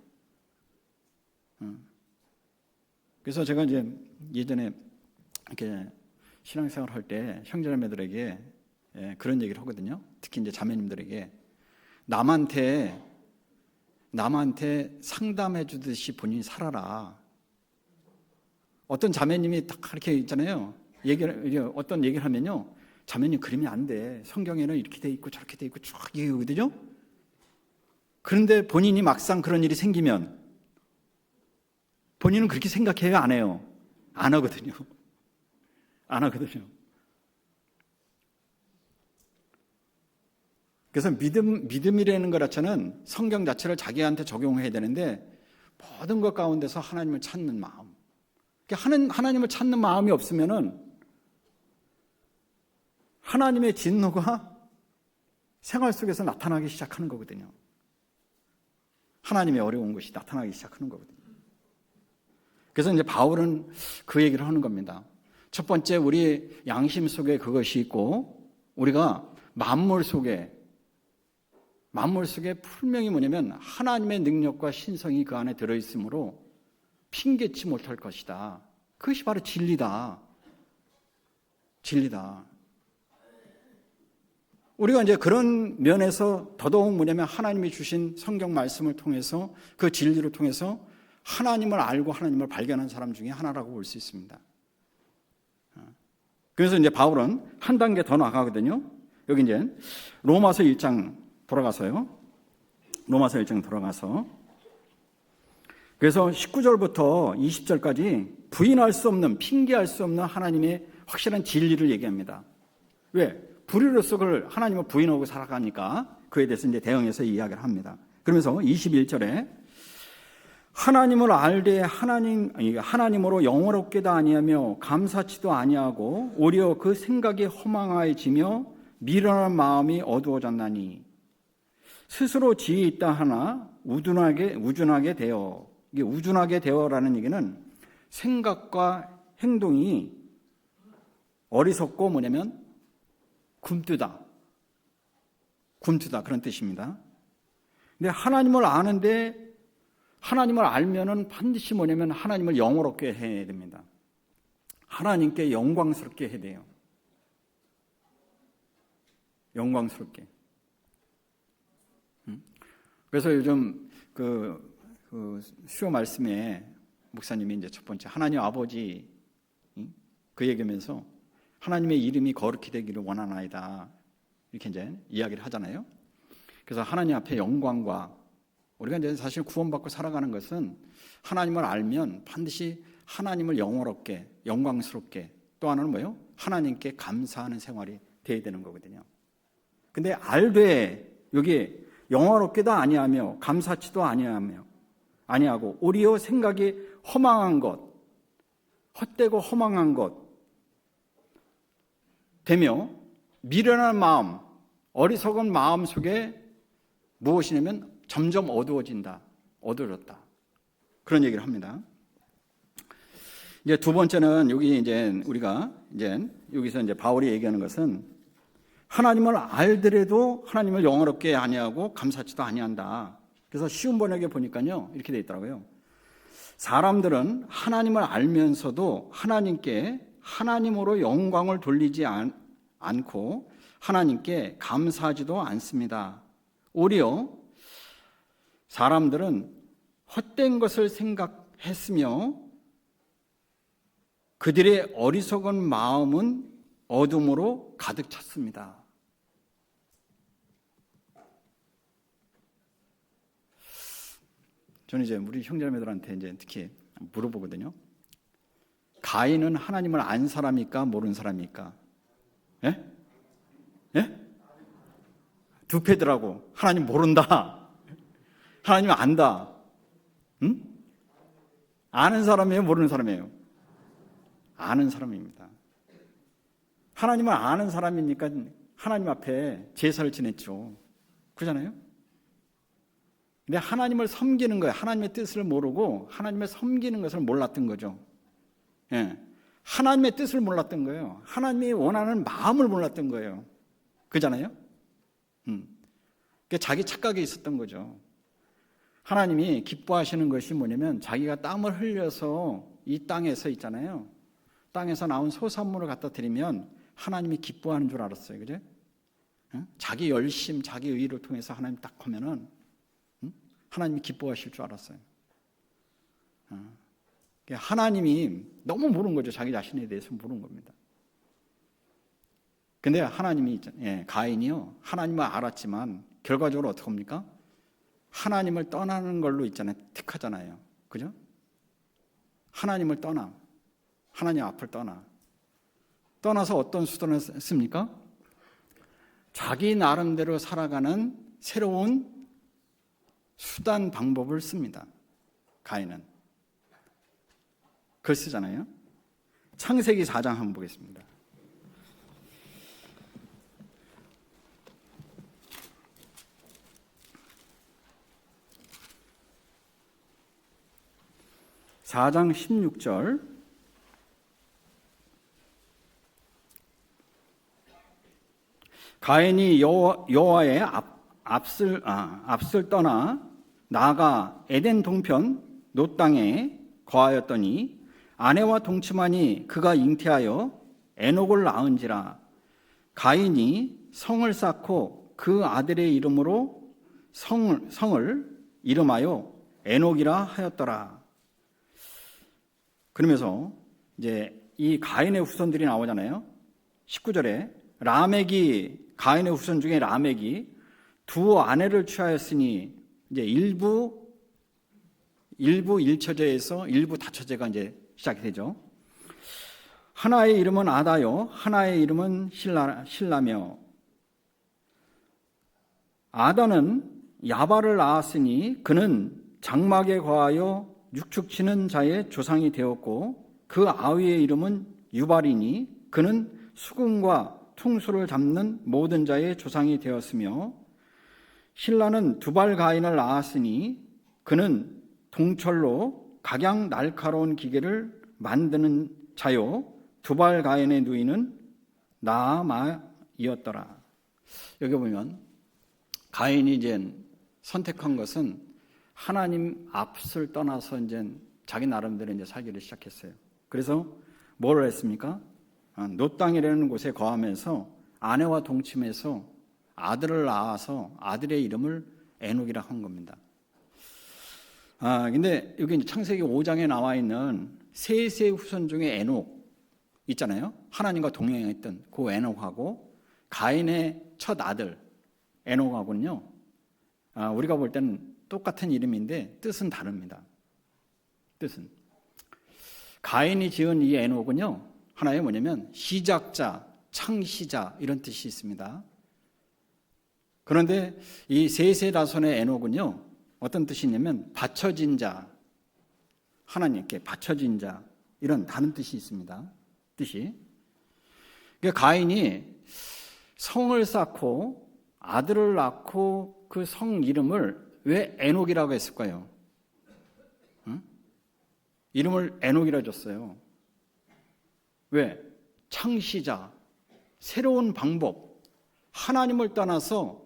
그래서 제가 이제 예전에 이렇게 신앙생활 할 때 형제자매들에게 그런 얘기를 하거든요. 특히 이제 자매님들에게 남한테 상담해 주듯이 본인이 살아라. 어떤 자매님이 딱 그렇게 있잖아요. 어떤 얘기를 하면요. 자매님 그러면 안 돼. 성경에는 이렇게 돼 있고 저렇게 돼 있고 쭉 얘기하거든요. 그런데 본인이 막상 그런 일이 생기면 본인은 그렇게 생각해요? 안 해요? 안 하거든요. 안 하거든요. 그래서 믿음이라는 것 자체는 성경 자체를 자기한테 적용해야 되는데 모든 것 가운데서 하나님을 찾는 마음. 하나님을 찾는 마음이 없으면은 하나님의 진노가 생활 속에서 나타나기 시작하는 거거든요. 하나님의 어려운 것이 나타나기 시작하는 거거든요. 그래서 이제 바울은 그 얘기를 하는 겁니다. 첫 번째, 우리 양심 속에 그것이 있고, 우리가 만물 속에 분명히 뭐냐면 하나님의 능력과 신성이 그 안에 들어있으므로 핑계치 못할 것이다. 그것이 바로 진리다. 진리다. 우리가 이제 그런 면에서 더더욱 뭐냐면 하나님이 주신 성경 말씀을 통해서 그 진리를 통해서 하나님을 알고 하나님을 발견한 사람 중에 하나라고 볼 수 있습니다. 그래서 이제 바울은 한 단계 더 나가거든요. 여기 이제 로마서 1장 돌아가서요. 로마서 1장 돌아가서 그래서 19절부터 20절까지 부인할 수 없는, 핑계할 수 없는 하나님의 확실한 진리를 얘기합니다. 왜? 불의로서 그걸 하나님을 부인하고 살아가니까 그에 대해서 이제 대응해서 이야기를 합니다. 그러면서 21절에 하나님을 알되 하나님으로 영원롭게도 아니하며 감사치도 아니하고 오히려 그 생각이 허망해지며 미련한 마음이 어두워졌나니 스스로 지혜 있다 하나 우둔하게 되어, 이게 우둔하게 되어라는 얘기는 생각과 행동이 어리석고 뭐냐면 굼뜨다 그런 뜻입니다. 근데 하나님을 아는데 하나님을 알면은 반드시 뭐냐면 하나님을 영원롭게 해야 됩니다. 하나님께 영광스럽게 해야 돼요. 영광스럽게. 그래서 요즘 그 수요 말씀에 목사님이 이제 첫 번째 하나님 아버지 그 얘기하면서 하나님의 이름이 거룩히 되기를 원하나이다 이렇게 이제 이야기를 하잖아요. 그래서 하나님 앞에 영광과 우리가 이제 사실 구원받고 살아가는 것은 하나님을 알면 반드시 하나님을 영원롭게 영광스럽게 또 하나는 뭐예요? 하나님께 감사하는 생활이 돼야 되는 거거든요. 근데 알되 여기 영원롭게도 아니하며 감사치도 아니하고 오히려 생각이 허망한 것, 헛되고 허망한 것 되며 미련한 마음, 어리석은 마음 속에 무엇이냐면 점점 어두워진다, 어두워졌다 그런 얘기를 합니다. 이제 두 번째는 여기 이제 우리가 이제 여기서 이제 바울이 얘기하는 것은 하나님을 알더라도 하나님을 영원롭게 아니하고 감사치도 아니한다. 그래서 쉬운 번역에 보니까요 이렇게 돼 있더라고요. 사람들은 하나님을 알면서도 하나님께 하나님으로 영광을 돌리지 않고 하나님께 감사하지도 않습니다. 오히려 사람들은 헛된 것을 생각했으며 그들의 어리석은 마음은 어둠으로 가득 찼습니다. 저는 이제 우리 형제자매들한테 이제 특히 물어보거든요. 가인은 하나님을 안 사람입니까? 모르는 사람입니까? 예? 예? 두 패더라고. 하나님 모른다. 하나님 안다. 응? 아는 사람이에요? 모르는 사람이에요? 아는 사람입니다. 하나님을 아는 사람이니까 하나님 앞에 제사를 지냈죠. 그러잖아요? 근데 하나님을 섬기는 거예요. 하나님의 뜻을 모르고 하나님을 섬기는 것을 몰랐던 거죠. 예. 하나님의 뜻을 몰랐던 거예요. 하나님이 원하는 마음을 몰랐던 거예요. 그잖아요? 그러니까 자기 착각이 있었던 거죠. 하나님이 기뻐하시는 것이 뭐냐면 자기가 땀을 흘려서 이 땅에서 있잖아요. 땅에서 나온 소산물을 갖다 드리면 하나님이 기뻐하는 줄 알았어요. 그죠? 자기 열심, 자기 의를 통해서 하나님 딱 하면은 하나님이 기뻐하실 줄 알았어요. 하나님이 너무 모르는 거죠. 자기 자신에 대해서 모르는 겁니다. 근데 하나님이, 가인이요. 하나님을 알았지만 결과적으로 어떻게 합니까? 하나님을 떠나는 걸로 있잖아요. 택하잖아요. 그죠? 하나님을 떠나. 하나님 앞을 떠나서 어떤 수단을 씁니까? 자기 나름대로 살아가는 새로운 수단 방법을 씁니다. 가인은. 글 쓰잖아요. 창세기 4장 한번 보겠습니다. 4장 16절. 가인이 여호와의 앞을 떠나 나아가 에덴 동편 놋 땅에 거하였더니 아내와 동침하니 그가 잉태하여 에녹을 낳은지라. 가인이 성을 쌓고 그 아들의 이름으로 성을 이름하여 에녹이라 하였더라. 그러면서 이제 이 가인의 후손들이 나오잖아요. 19절에 라멕이, 가인의 후손 중에 라멕이 두 아내를 취하였으니 이제 일부 일처제에서 일부 다처제가 이제 시작이 되죠. 하나의 이름은 아다요, 하나의 이름은 실라며. 아다는 야발을 낳았으니 그는 장막에 거하여 육축치는 자의 조상이 되었고 그 아위의 이름은 유발이니 그는 수금과 퉁수를 잡는 모든 자의 조상이 되었으며, 실라는 두발 가인을 낳았으니 그는 동철로 각양 날카로운 기계를 만드는 자요 두발 가인의 누이는 나아마이었더라. 여기 보면 가인이 이제 선택한 것은 하나님 앞을 떠나서 이제 자기 나름대로 이제 살기를 시작했어요. 그래서 뭘 했습니까? 놋 땅이라는 곳에 거하면서 아내와 동침해서 아들을 낳아서 아들의 이름을 에녹이라 한 겁니다. 근데 여기 창세기 5장에 나와 있는 셋의 후손 중에 에녹 있잖아요. 하나님과 동행했던 그 에녹하고 가인의 첫 아들 에녹하고는요, 우리가 볼 때는 똑같은 이름인데 뜻은 다릅니다. 뜻은. 가인이 지은 이 에녹은요, 하나의 뭐냐면 시작자, 창시자 이런 뜻이 있습니다. 그런데 이 셋의 자손의 에녹은요, 어떤 뜻이 있냐면 바쳐진 자, 하나님께 바쳐진 자 이런 다른 뜻이 있습니다. 뜻이. 그러니까 가인이 성을 쌓고 아들을 낳고 그 성 이름을 왜 에녹이라고 했을까요? 응? 이름을 에녹이라 줬어요. 왜? 창시자, 새로운 방법, 하나님을 떠나서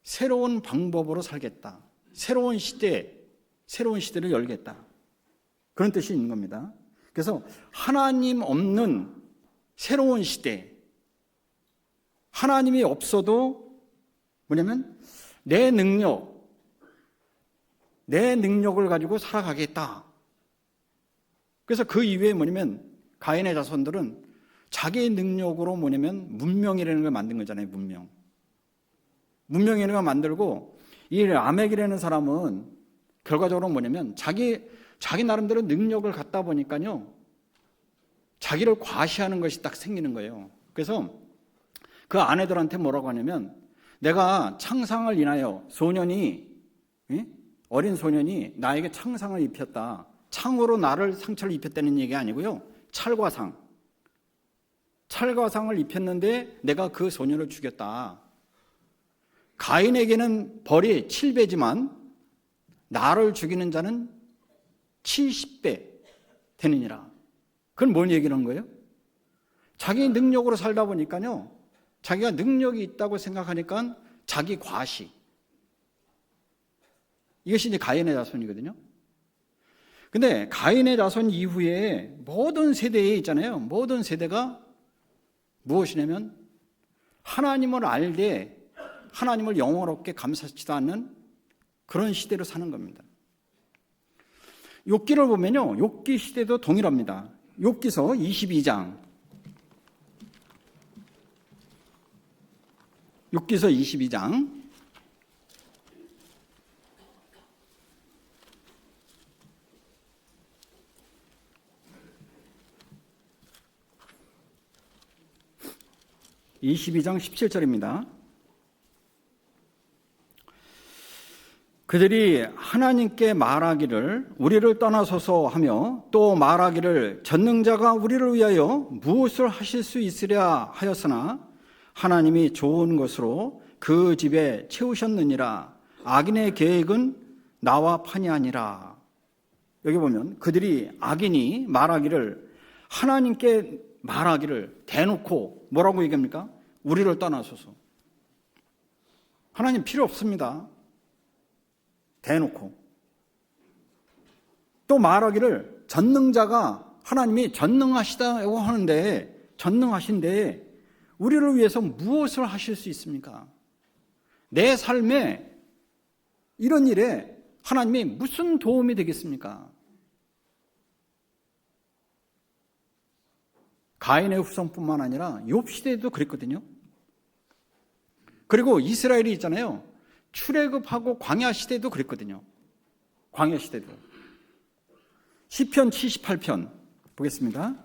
새로운 방법으로 살겠다. 새로운 시대를 열겠다. 그런 뜻이 있는 겁니다. 그래서 하나님 없는 새로운 시대, 하나님이 없어도 뭐냐면 내 능력을 가지고 살아가겠다. 그래서 그 이후에 뭐냐면 가인의 자손들은 자기의 능력으로 뭐냐면 문명이라는 걸 만든 거잖아요. 문명이라는 걸 만들고, 이 라멕이라는 사람은 결과적으로 뭐냐면 자기 나름대로 능력을 갖다 보니까요, 자기를 과시하는 것이 딱 생기는 거예요. 그래서 그 아내들한테 뭐라고 하냐면, 내가 창상을 인하여 어린 소년이 나에게 창상을 입혔다. 창으로 나를 상처를 입혔다는 얘기 아니고요, 찰과상을 입혔는데 내가 그 소년을 죽였다. 가인에게는 벌이 7배지만 나를 죽이는 자는 70배 되느니라. 그건 뭔 얘기를 한 거예요? 자기 능력으로 살다 보니까요, 자기가 능력이 있다고 생각하니까 자기 과시. 이것이 이제 가인의 자손이거든요. 근데 가인의 자손 이후에 모든 세대에 있잖아요. 모든 세대가 무엇이냐면 하나님을 알되 하나님을 영원롭게 감사치도 않는 그런 시대로 사는 겁니다. 욥기를 보면요, 욥기 시대도 동일합니다. 욥기서 22장. 욥기서 22장. (22장) 17절입니다. 그들이 하나님께 말하기를 우리를 떠나소서 하며 또 말하기를 전능자가 우리를 위하여 무엇을 하실 수 있으랴 하였으나 하나님이 좋은 것으로 그 집에 채우셨느니라. 악인의 계획은 나와 판이 아니라. 여기 보면 그들이 악인이 말하기를, 하나님께 말하기를 대놓고 뭐라고 얘기합니까? 우리를 떠나소서. 하나님 필요 없습니다. 대놓고. 또 말하기를, 전능자가 하나님이 전능하시다고 하는데, 전능하신데 우리를 위해서 무엇을 하실 수 있습니까? 내 삶에 이런 일에 하나님이 무슨 도움이 되겠습니까? 가인의 후손뿐만 아니라 욥 시대에도 그랬거든요. 그리고 이스라엘이 있잖아요. 출애굽하고 광야 시대도 그랬거든요. 광야 시대도. 시편 78편 보겠습니다.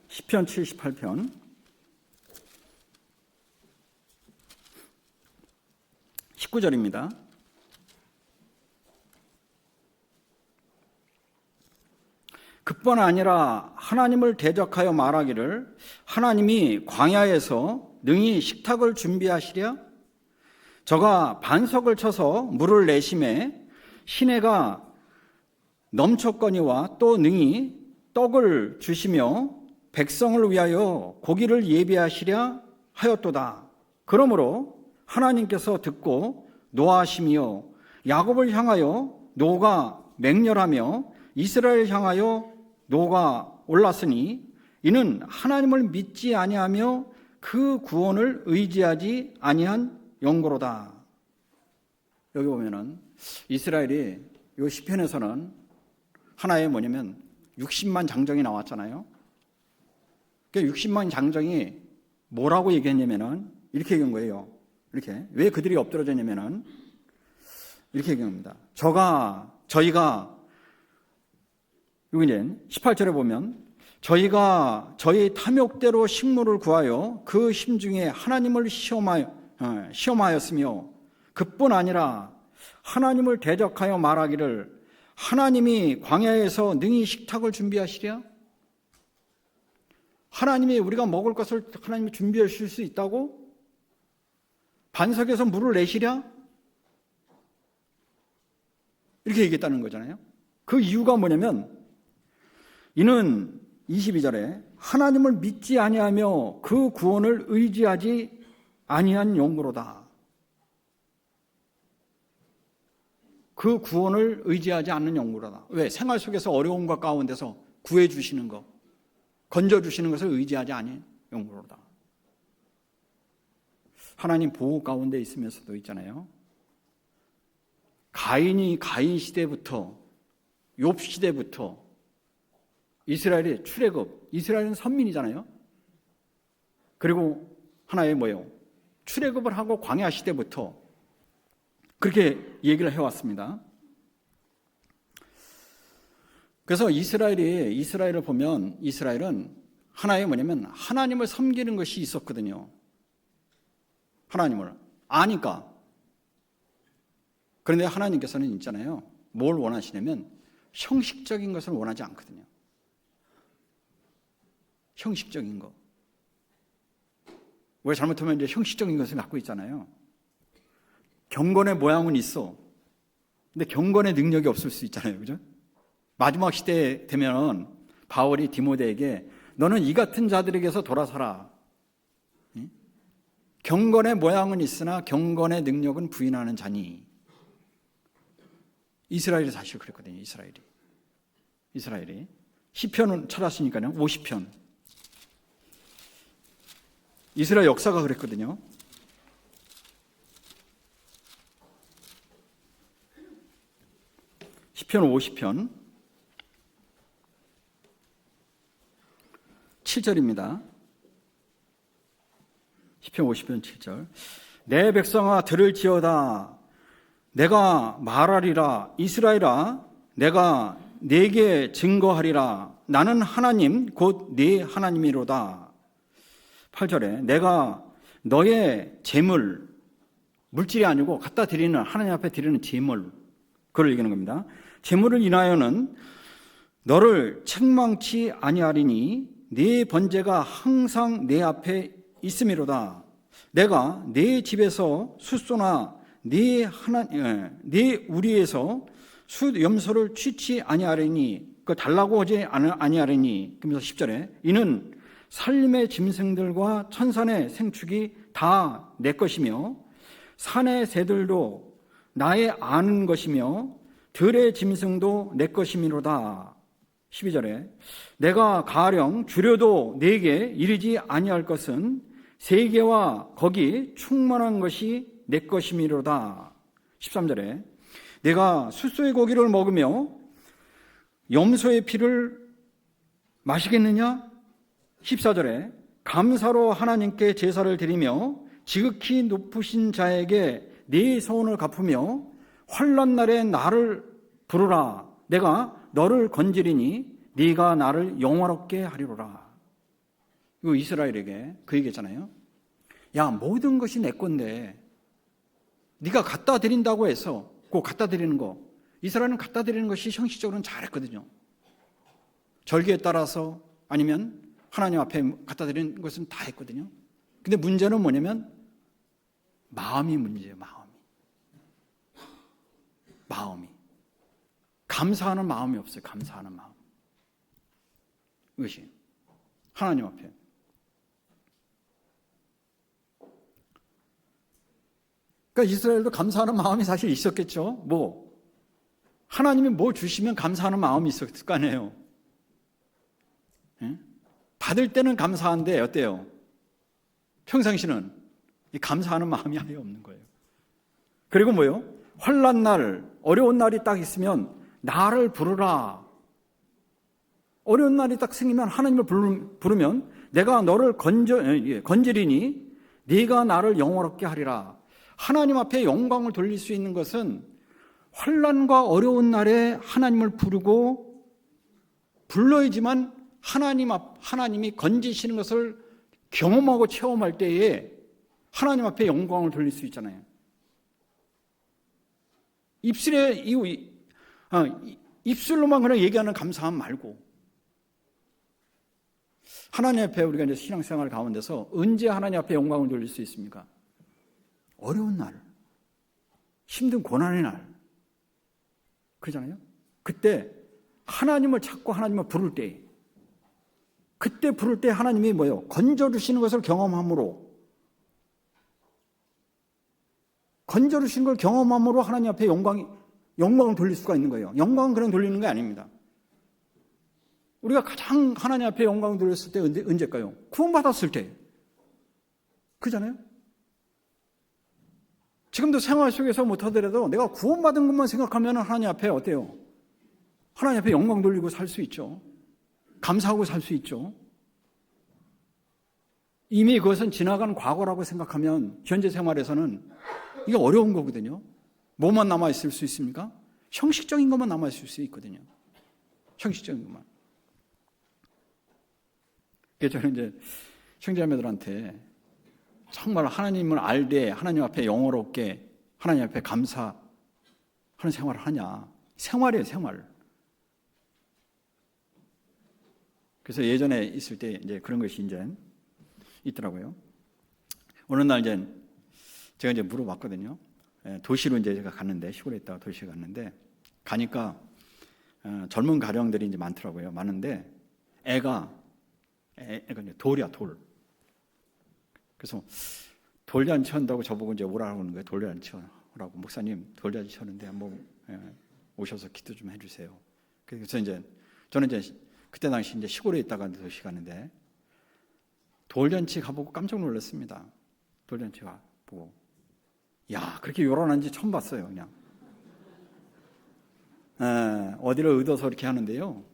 시편 78편 19절입니다. 그뿐 아니라 하나님을 대적하여 말하기를, 하나님이 광야에서 능히 식탁을 준비하시랴? 저가 반석을 쳐서 물을 내심에 시내가 넘쳤거니와 또 능히 떡을 주시며 백성을 위하여 고기를 예비하시랴 하였도다. 그러므로 하나님께서 듣고 노하심이요 야곱을 향하여 노가 맹렬하며 이스라엘 향하여 노가 올랐으니 이는 하나님을 믿지 아니하며 그 구원을 의지하지 아니한 영고로다. 여기 보면은 이스라엘이 이 시편에서는 하나의 뭐냐면 60만 장정이 나왔잖아요. 그 60만 장정이 뭐라고 얘기했냐면은 이렇게 얘기한 거예요. 이렇게. 왜 그들이 엎드러졌냐면은 이렇게 얘기합니다. 저희가 여기 이제 18절에 보면 저희가 저희 탐욕대로 식물을 구하여 그 심중에 하나님을 시험하였으며 그뿐 아니라 하나님을 대적하여 말하기를, 하나님이 광야에서 능히 식탁을 준비하시랴? 하나님이 우리가 먹을 것을 하나님이 준비하실 수 있다고? 반석에서 물을 내시랴? 이렇게 얘기했다는 거잖아요. 그 이유가 뭐냐면 이는 22절에 하나님을 믿지 아니하며 그 구원을 의지하지 아니한 영으로다. 그 구원을 의지하지 않는 영으로다. 왜? 생활 속에서 어려움과 가운데서 구해주시는 것, 건져주시는 것을 의지하지 아니한 영으로다. 하나님 보호 가운데 있으면서도 있잖아요. 가인 시대부터 욥 시대부터 이스라엘의 출애굽, 이스라엘은 선민이잖아요. 그리고 하나의 뭐예요? 출애굽을 하고 광야 시대부터 그렇게 얘기를 해왔습니다. 그래서 이스라엘을 보면 이스라엘은 하나의 뭐냐면 하나님을 섬기는 것이 있었거든요. 하나님을 아니까. 그런데 하나님께서는 있잖아요. 뭘 원하시냐면 형식적인 것을 원하지 않거든요. 형식적인 거. 왜 잘못하면 이제 형식적인 것을 갖고 있잖아요. 경건의 모양은 있어. 근데 경건의 능력이 없을 수 있잖아요. 그죠? 마지막 시대에 되면 바울이 디모데에게 너는 이 같은 자들에게서 돌아서라. 경건의 모양은 있으나 경건의 능력은 부인하는 자니. 이스라엘이 사실 그랬거든요. 이스라엘이. 시편은 찾았으니까요. 50편. 이스라엘 역사가 그랬거든요. 시편 50편 7절입니다. 시편 50편 7절. 내 백성아 들을지어다. 내가 말하리라. 이스라엘아 내가 네게 증거하리라. 나는 하나님 곧 네 하나님이로다. 8절에 내가 너의 재물, 물질이 아니고 갖다 드리는, 하나님 앞에 드리는 재물, 그걸 얘기하는 겁니다. 재물을 인하여는 너를 책망치 아니하리니 네 번제가 항상 내 앞에 있음이로다. 내가 네 집에서 숫소나 네 우리에서 숫염소를 취치 아니하리니, 그 달라고 하지 아니하리니. 그러면서 10절에 이는 살림의 짐승들과 천산의 생축이 다 내 것이며 산의 새들도 나의 아는 것이며 들의 짐승도 내 것이미로다. 12절에 내가 가령 주려도 네게 이르지 아니할 것은 세계와 거기 충만한 것이 내 것이미로다. 13절에 내가 숫소의 고기를 먹으며 염소의 피를 마시겠느냐? 14절에 감사로 하나님께 제사를 드리며 지극히 높으신 자에게 네 소원을 갚으며 환난 날에 나를 부르라. 내가 너를 건지리니 네가 나를 영화롭게 하리로라. 이거 이스라엘에게 그 얘기잖아요. 야, 모든 것이 내 건데 네가 갖다 드린다고 해서 그 갖다 드리는 거, 이스라엘은 갖다 드리는 것이 형식적으로는 잘했거든요. 절기에 따라서 아니면 하나님 앞에 갖다 드리는 것은 다 했거든요. 근데 문제는 뭐냐면 마음이 문제예요. 마음이 감사하는 마음이 없어요. 감사하는 마음. 이것이 하나님 앞에. 그러니까 이스라엘도 감사하는 마음이 사실 있었겠죠. 하나님이 뭐 주시면 감사하는 마음이 있었을 거 아니에요. 받을 때는 감사한데 어때요? 평상시는 이 감사하는 마음이 아예 없는 거예요. 그리고 환난 날, 어려운 날이 딱 있으면 나를 부르라. 어려운 날이 딱 생기면 하나님을 부르면 내가 너를 건지리니 네가 나를 영화롭게 하리라. 하나님 앞에 영광을 돌릴 수 있는 것은 환난과 어려운 날에 하나님을 부르고 불러야지만 하나님이 건지시는 것을 경험하고 체험할 때에 하나님 앞에 영광을 돌릴 수 있잖아요. 입술로만 그냥 얘기하는 감사함 말고 하나님 앞에 우리가 이제 신앙생활 가운데서 언제 하나님 앞에 영광을 돌릴 수 있습니까? 어려운 날, 힘든 고난의 날, 그러잖아요. 그때 하나님을 찾고 하나님을 부를 때, 그때 부를 때 하나님이 건져주시는 것을 경험함으로, 건져주시는 걸 경험함으로 하나님 앞에 영광을 돌릴 수가 있는 거예요. 영광은 그냥 돌리는 게 아닙니다. 우리가 가장 하나님 앞에 영광을 돌렸을 때 언제일까요? 구원받았을 때. 그잖아요? 지금도 생활 속에서 못하더라도 내가 구원받은 것만 생각하면 하나님 앞에 어때요? 하나님 앞에 영광 돌리고 살 수 있죠. 감사하고 살 수 있죠. 이미 그것은 지나간 과거라고 생각하면 현재 생활에서는 이게 어려운 거거든요. 뭐만 남아있을 수 있습니까? 형식적인 것만 남아있을 수 있거든요. 형식적인 것만. 그래서 저는 이제 형제자매들한테 정말 하나님을 알되 하나님 앞에 영어롭게 하나님 앞에 감사하는 생활을 하냐. 생활이에요, 생활. 그래서 예전에 있을 때 이제 그런 것이 이제 있더라고요. 어느 날 제가 이제 물어봤거든요. 도시로 이제 제가 갔는데, 시골에 있다가 도시에 갔는데, 가니까 젊은 가정들이 이제 많더라고요. 많은데, 애가 이제 돌이야, 돌. 그래서 돌잔치 한다고 저보고 이제 오라고 하는 거예요. 돌잔치 하라고. 목사님, 돌잔치 하는데 한번 오셔서 기도 좀 해주세요. 그래서 이제 저는 이제 그때 당시 이제 시골에 있다가 도시 갔는데, 돌잔치 가보고 깜짝 놀랐습니다. 돌잔치 가보고. 야, 그렇게 요란한지 처음 봤어요, 그냥. 어디를 얻어서 이렇게 하는데요.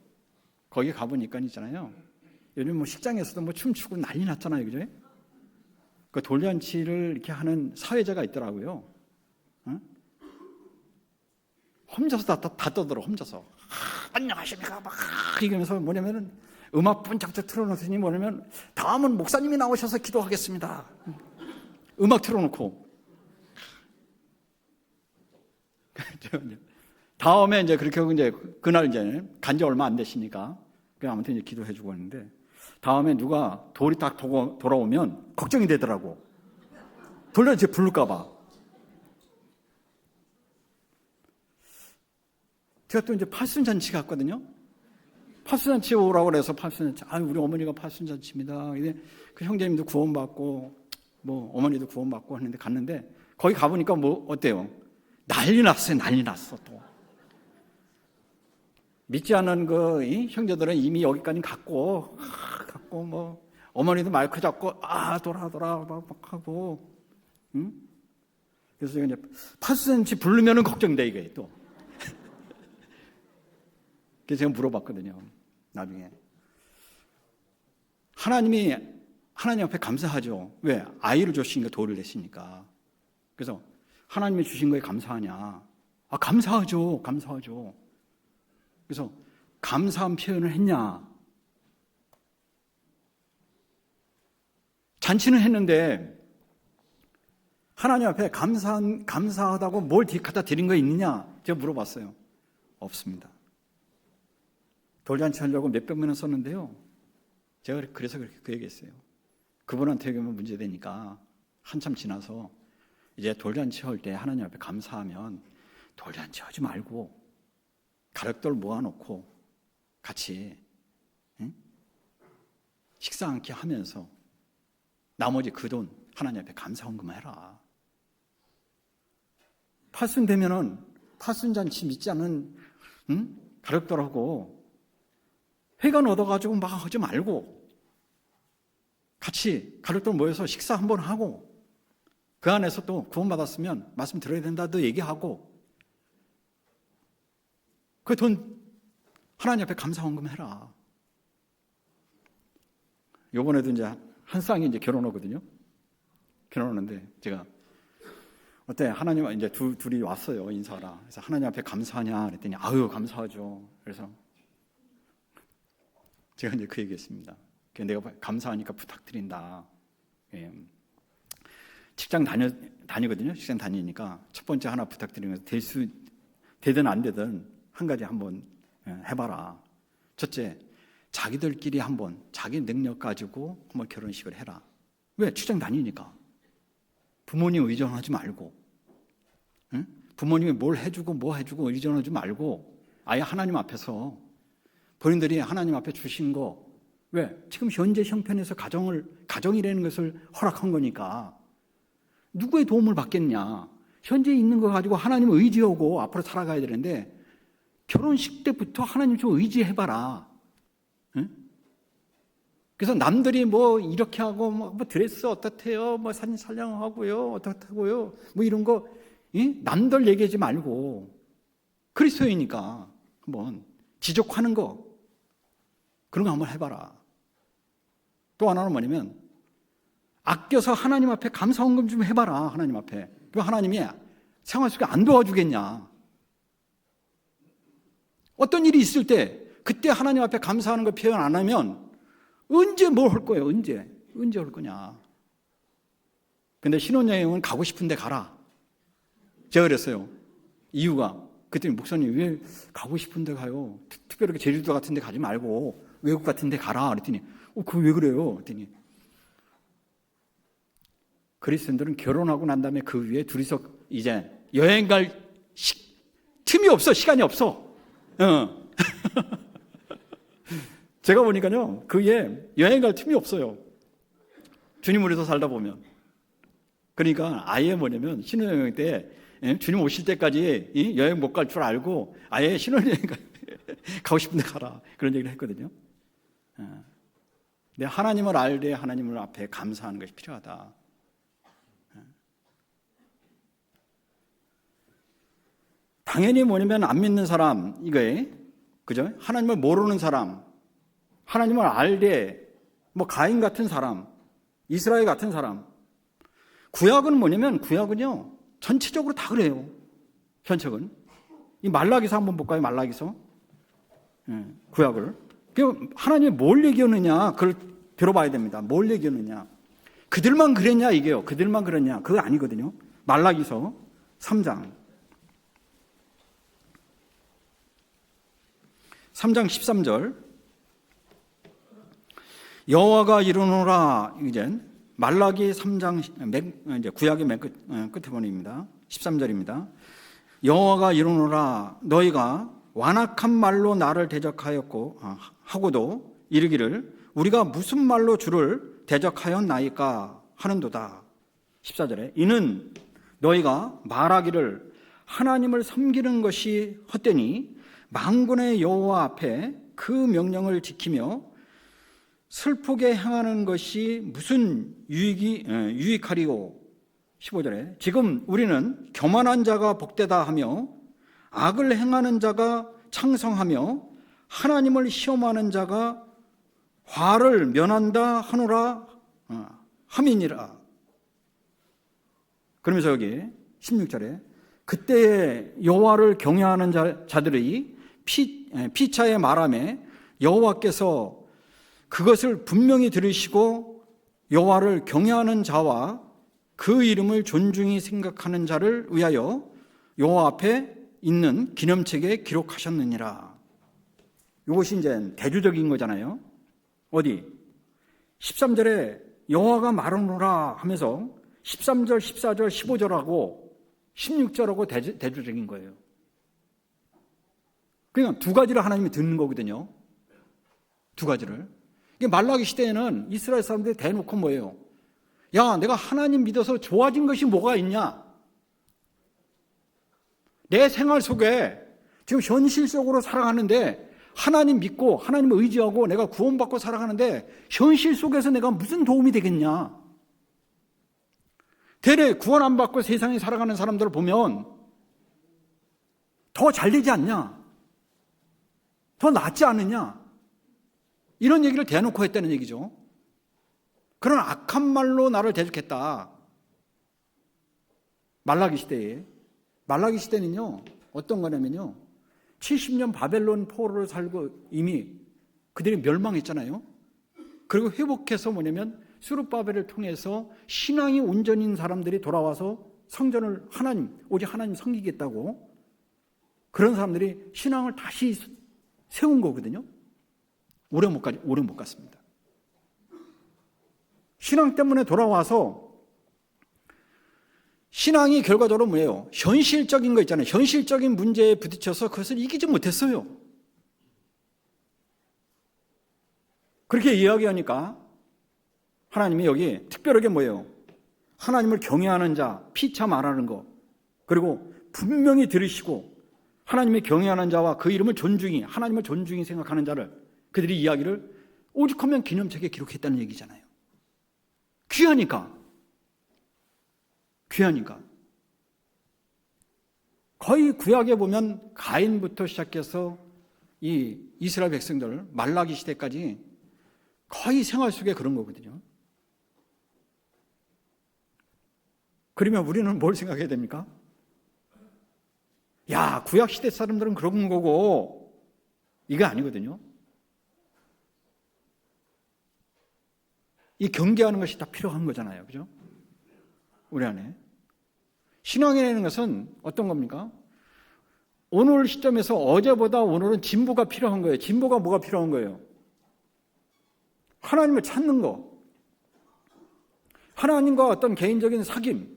거기 가보니까 있잖아요. 요즘 식장에서도 춤추고 난리 났잖아요, 그죠? 그 돌잔치를 이렇게 하는 사회자가 있더라고요. 혼자서 다 떠들어, 혼자서. 안녕하십니까? 막 이러면서 뭐냐면은 음악 분짝짝 틀어놓더니 뭐냐면 다음은 목사님이 나오셔서 기도하겠습니다. 음악 틀어놓고. 다음에 이제 그렇게 하고 이제 그날 이제 간지 얼마 안 되시니까 그 아무튼 이제 기도해주고 했는데 다음에 누가 돌이 딱 돌아오면 걱정이 되더라고. 돌려서 부를까봐. 제가 또 이제 팔순잔치 갔거든요. 팔순잔치 오라고 그래서 팔순잔치. 우리 어머니가 팔순잔치입니다. 그 형제님도 구원받고 뭐 어머니도 구원받고 하는데 갔는데 거기 가보니까 뭐 어때요? 난리 났어요. 난리 났어 또. 믿지 않는 그 형제들은 이미 여기까지 갔고 뭐 어머니도 마이크 잡고 돌아 막 하고, 응? 그래서 이제 팔순잔치 부르면은 걱정돼 이게 또. 그래서 제가 물어봤거든요. 나중에 하나님 앞에 감사하죠. 왜? 아이를 주시니까 돌을 내시니까. 그래서 하나님이 주신 거에 감사하냐? 감사하죠. 감사하죠. 그래서 감사한 표현을 했냐? 잔치는 했는데 하나님 앞에 감사하다고 뭘 갖다 드린 거 있느냐? 제가 물어봤어요. 없습니다. 돌잔치 하려고 몇백 만 원 썼는데요. 제가 그래서 그렇게 그 얘기했어요. 그분한테 얘기하면 문제되니까 한참 지나서 이제 돌잔치 할 때 하나님 앞에 감사하면 돌잔치 하지 말고 가락돌 모아놓고 같이 식사 함께 하면서 나머지 그 돈 하나님 앞에 감사헌금 해라. 팔순 되면은 팔순잔치 믿지 않는 가락돌하고 회관 얻어가지고 막 하지 말고 같이 가족들 모여서 식사 한번 하고 그 안에서 또 구원받았으면 말씀 들어야 된다도 얘기하고 그 돈 하나님 앞에 감사헌금 해라. 요번에도 이제 한 쌍이 이제 결혼하거든요. 결혼하는데 제가 어때? 하나님 이제 둘이 왔어요. 인사하라. 그래서 하나님 앞에 감사하냐 그랬더니 감사하죠. 그래서 제가 이제 그 얘기했습니다. 내가 감사하니까 부탁드린다. 직장 다니거든요. 직장 다니니까 첫 번째 하나 부탁드리면서 되든 안 되든 한 가지 한번 해봐라. 첫째, 자기들끼리 한번 자기 능력 가지고 한번 결혼식을 해라. 왜? 직장 다니니까. 부모님 의존하지 말고, 부모님이 뭘 해주고 뭐 해주고 의존하지 말고 아예 하나님 앞에서 본인들이 하나님 앞에 주신 거, 왜? 지금 현재 형편에서 가정이라는 것을 허락한 거니까 누구의 도움을 받겠냐? 현재 있는 거 가지고 하나님을 의지하고 앞으로 살아가야 되는데 결혼식 때부터 하나님 좀 의지해봐라. 응? 그래서 남들이 뭐 이렇게 하고 뭐 드레스 어떻대요? 뭐 사진 촬영하고요, 어떻다고요? 뭐 이런 거 남들 얘기하지 말고 그리스도이니까 한번 지적하는 거 그런 거 한번 해봐라. 또 하나는 뭐냐면 아껴서 하나님 앞에 감사헌금 좀 해봐라. 하나님 앞에. 그럼 하나님이 생활 속에 안 도와주겠냐? 어떤 일이 있을 때 그때 하나님 앞에 감사하는 거 표현 안 하면 언제 뭘 할 거예요? 언제 할 거냐? 근데 신혼여행은 가고 싶은데 가라. 제가 그랬어요. 이유가 그랬더니 목사님 왜 가고 싶은데 가요? 특별하게 제주도 같은 데 가지 말고 외국 같은 데 가라. 그랬더니 그거 왜 그래요? 그랬더니 그리스도인들은 결혼하고 난 다음에 그 위에 둘이서 이제 여행 갈 틈이 없어. 시간이 없어. 제가 보니까요, 그 위에 여행 갈 틈이 없어요. 주님으로서 살다 보면. 그러니까 아예 뭐냐면 신혼여행 때 주님 오실 때까지 여행 못 갈 줄 알고 아예 신혼여행 가고 싶은데 가라. 그런 얘기를 했거든요. 근데 하나님을 알되 하나님을 앞에 감사하는 것이 필요하다. 당연히 뭐냐면 안 믿는 사람, 이거에, 그죠? 하나님을 모르는 사람, 하나님을 알되, 뭐 가인 같은 사람, 이스라엘 같은 사람. 구약은 뭐냐면, 구약은요, 전체적으로 다 그래요. 전책은. 이 말라기서 한번 볼까요? 말라기서. 구약을. 하나님이 뭘 얘기하느냐, 그걸 들어봐야 됩니다. 뭘 얘기하느냐. 그들만 그랬냐, 이게요. 그들만 그랬냐. 그거 아니거든요. 말라기서 3장. 3장 13절 여호와가 이르노라. 이제 말라기 3장 이제 구약의 맨 끝에 보냅니다. 13절입니다. 여호와가 이르노라. 너희가 완악한 말로 나를 대적하였고 하고도 이르기를 우리가 무슨 말로 주를 대적하였나이까 하는도다. 14절에 이는 너희가 말하기를 하나님을 섬기는 것이 헛되니 만군의 여호와 앞에 그 명령을 지키며 슬프게 행하는 것이 무슨 유익하리오. 15절에 지금 우리는 교만한 자가 복되다 하며 악을 행하는 자가 창성하며 하나님을 시험하는 자가 화를 면한다 하노라 함이니라. 그러면서 여기 16절에 그때에 여호와를 경외하는 자들의 피차의 말함에 여호와께서 그것을 분명히 들으시고 여호와를 경외하는 자와 그 이름을 존중히 생각하는 자를 위하여 여호와 앞에 있는 기념책에 기록하셨느니라. 이것이 이제 대조적인 거잖아요. 어디? 13절에 여호와가 말하노라 하면서 13절, 14절, 15절하고 16절하고 대조적인 거예요. 그냥 두 가지를 하나님이 듣는 거거든요. 두 가지를. 말라기 시대에는 이스라엘 사람들이 대놓고 뭐예요? 야, 내가 하나님 믿어서 좋아진 것이 뭐가 있냐? 내 생활 속에 지금 현실 속으로 살아가는데 하나님 믿고 하나님을 의지하고 내가 구원받고 살아가는데 현실 속에서 내가 무슨 도움이 되겠냐? 대래 구원 안 받고 세상에 살아가는 사람들을 보면 더 잘 되지 않냐? 더 낫지 않느냐? 이런 얘기를 대놓고 했다는 얘기죠. 그런 악한 말로 나를 대적했다. 말라기 시대는요 어떤 거냐면요 70년 바벨론 포로를 살고 이미 그들이 멸망했잖아요. 그리고 회복해서 뭐냐면 스룹바벨을 통해서 신앙이 온전인 사람들이 돌아와서 성전을 오직 하나님 섬기겠다고 그런 사람들이 신앙을 다시 세운 거거든요. 오래 못 갔습니다. 신앙 때문에 돌아와서 신앙이 결과적으로 뭐예요? 현실적인 거 있잖아요. 현실적인 문제에 부딪혀서 그것을 이기지 못했어요. 그렇게 이야기하니까 하나님이 여기 특별하게 뭐예요? 하나님을 경외하는 자, 피차 말하는 거, 그리고 분명히 들으시고 하나님의 경외하는 자와 그 이름을 하나님을 존중히 생각하는 자를 그들이 이야기를 오죽하면 기념책에 기록했다는 얘기잖아요. 귀하니까. 거의 구약에 보면 가인부터 시작해서 이 이스라엘 백성들 말라기 시대까지 거의 생활 속에 그런 거거든요. 그러면 우리는 뭘 생각해야 됩니까? 야, 구약 시대 사람들은 그런 거고 이게 아니거든요. 이 경계하는 것이 다 필요한 거잖아요. 그죠? 우리 안에. 신앙이라는 것은 어떤 겁니까? 오늘 시점에서 어제보다 오늘은 진보가 필요한 거예요. 진보가 뭐가 필요한 거예요? 하나님을 찾는 거. 하나님과 어떤 개인적인 사귐.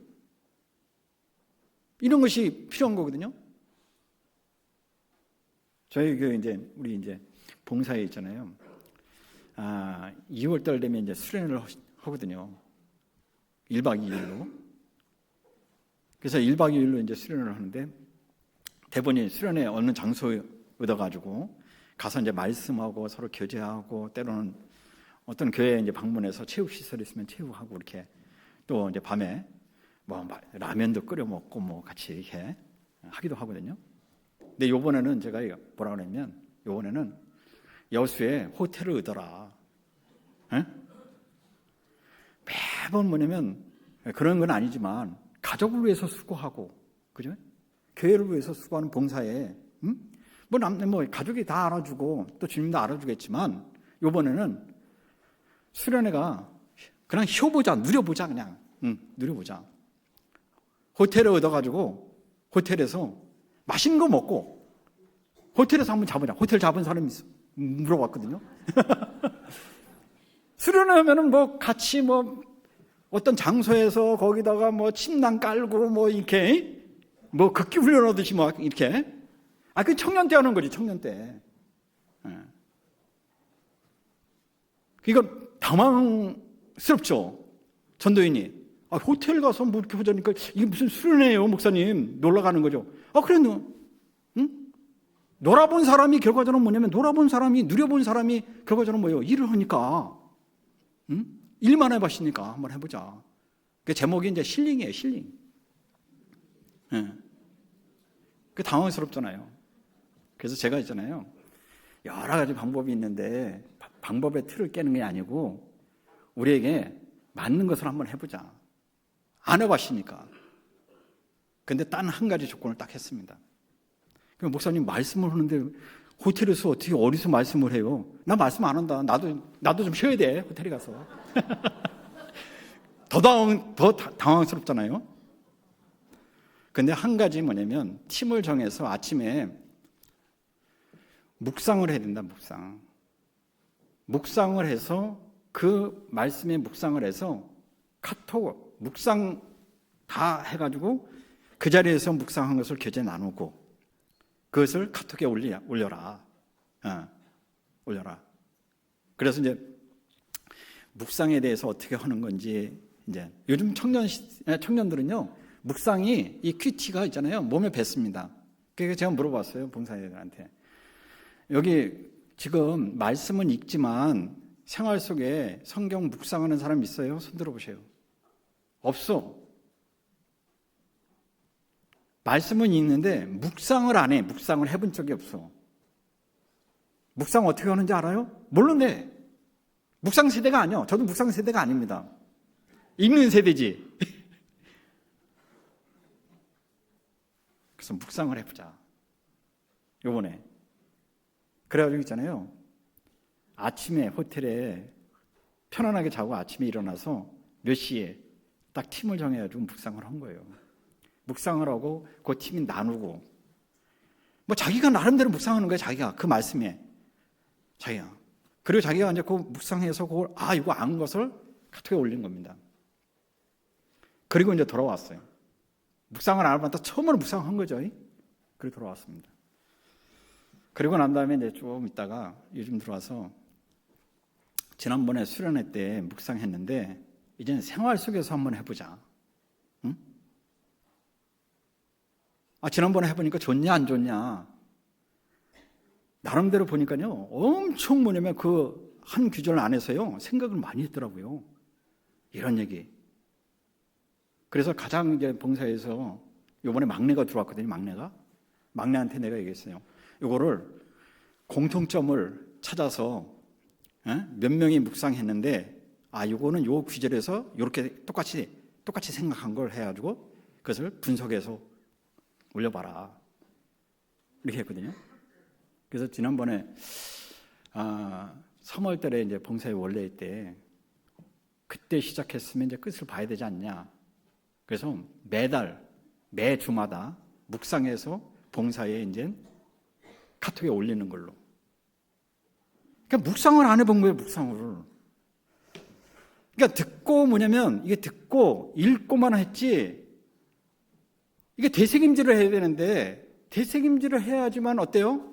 이런 것이 필요한 거거든요. 저희 교회 우리 봉사에 있잖아요. 2월달 되면 수련회를 하거든요. 1박 2일로. 그래서 1박 2일로 수련회를 하는데 대본이 수련회 어느 장소에 얻어가지고 가서 말씀하고 서로 교제하고 때로는 어떤 교회에 방문해서 체육시설이 있으면 체육하고 이렇게 또 밤에 라면도 끓여 먹고 같이 이렇게 하기도 하거든요. 근데 요번에는 제가 뭐라 그러냐면 요번에는 여수에 호텔을 얻어라. 에? 매번 뭐냐면 그런 건 아니지만 가족을 위해서 수고하고, 그죠? 교회를 위해서 수고하는 봉사에, 가족이 다 알아주고 또 주님도 알아주겠지만 요번에는 수련회가 그냥 쉬어보자, 누려보자, 그냥 누려보자. 호텔을 얻어가지고 호텔에서 맛있는 거 먹고 호텔에서 한번 잡으자. 호텔 잡은 사람이 있어. 물어봤거든요. 수련하면은 뭐 같이 뭐 어떤 장소에서 거기다가 뭐 침낭 깔고 뭐 이렇게 뭐 극기 훈련하듯이 막 이렇게. 그 청년 때 하는 거지, 청년 때. 이거 당황스럽죠. 전도인이. 호텔 가서 뭐 이렇게 보자니까 이게 무슨 수련회예요, 목사님. 놀러 가는 거죠. 그래, 너. 응? 놀아본 사람이 결과적으로 뭐냐면, 놀아본 사람이, 누려본 사람이 결과적으로 뭐예요? 일을 하니까. 응? 일만 해봤으니까 한번 해보자. 그 제목이 이제 힐링이에요, 힐링. 그 당황스럽잖아요. 그래서 제가 있잖아요. 여러 가지 방법이 있는데, 방법의 틀을 깨는 게 아니고, 우리에게 맞는 것을 한번 해보자. 안 해봤으니까. 근데 단 한 가지 조건을 딱 했습니다. 그럼 목사님 말씀을 하는데 호텔에서 어떻게 어디서 말씀을 해요? 나 말씀 안 한다. 나도 좀 쉬어야 돼. 호텔에 가서. 더 당황스럽잖아요. 근데 한 가지 뭐냐면 팀을 정해서 아침에 묵상을 해야 된다. 묵상을 해서 그 말씀에 묵상을 해서 카톡 묵상 다 해가지고 그 자리에서 묵상한 것을 교제에 나누고 그것을 카톡에 올려라. 올려라. 그래서 이제 묵상에 대해서 어떻게 하는 건지 이제 요즘 청년들은요 묵상이 이 큐티가 있잖아요 몸에 뱄습니다. 그래서 제가 물어봤어요 봉사자들한테 여기 지금 말씀은 읽지만 생활 속에 성경 묵상하는 사람 있어요? 손 들어보세요. 없어. 말씀은 읽는데 묵상을 안 해. 묵상을 해본 적이 없어. 묵상 어떻게 하는지 알아요? 모르네. 묵상 세대가 아니요. 저도 묵상 세대가 아닙니다. 읽는 세대지. 그래서 묵상을 해보자. 요번에. 그래가지고 있잖아요. 아침에 호텔에 편안하게 자고 아침에 일어나서 몇 시에 딱 팀을 정해가지고 묵상을 한 거예요. 묵상을 하고 그 팀이 나누고 뭐 자기가 나름대로 묵상하는 거예요. 자기가 그 말씀에 자기가 그리고 자기가 이제 그 묵상해서 그걸 이거 아는 것을 카톡에 올린 겁니다. 그리고 이제 돌아왔어요. 묵상을 안 하면 또 처음으로 묵상한 거죠. 그리고 돌아왔습니다. 그리고 난 다음에 이제 좀 있다가 요즘 들어와서 지난번에 수련회 때 묵상했는데 이제는 생활 속에서 한번 해보자. 응? 지난번에 해보니까 좋냐 안 좋냐 나름대로 보니까요 엄청 뭐냐면 그 한 규절 안에서요 생각을 많이 했더라고요. 이런 얘기. 그래서 가장 이제 봉사에서 이번에 막내가 들어왔거든요. 막내한테 내가 얘기했어요. 이거를 공통점을 찾아서 몇 명이 묵상했는데 이거는 요 규절에서 이렇게 똑같이 생각한 걸 해가지고 그것을 분석해서 올려봐라 이렇게 했거든요. 그래서 지난번에 3월 달에 이제 봉사회 원래 때 그때 시작했으면 이제 끝을 봐야 되지 않냐. 그래서 매주마다 묵상해서 봉사에 이제 카톡에 올리는 걸로. 그러니까 묵상을 안 해본 거예요, 묵상을. 그러니까 이게 듣고 읽고만 했지, 이게 되새김질을 해야 되는데, 되새김질을 해야지만 어때요?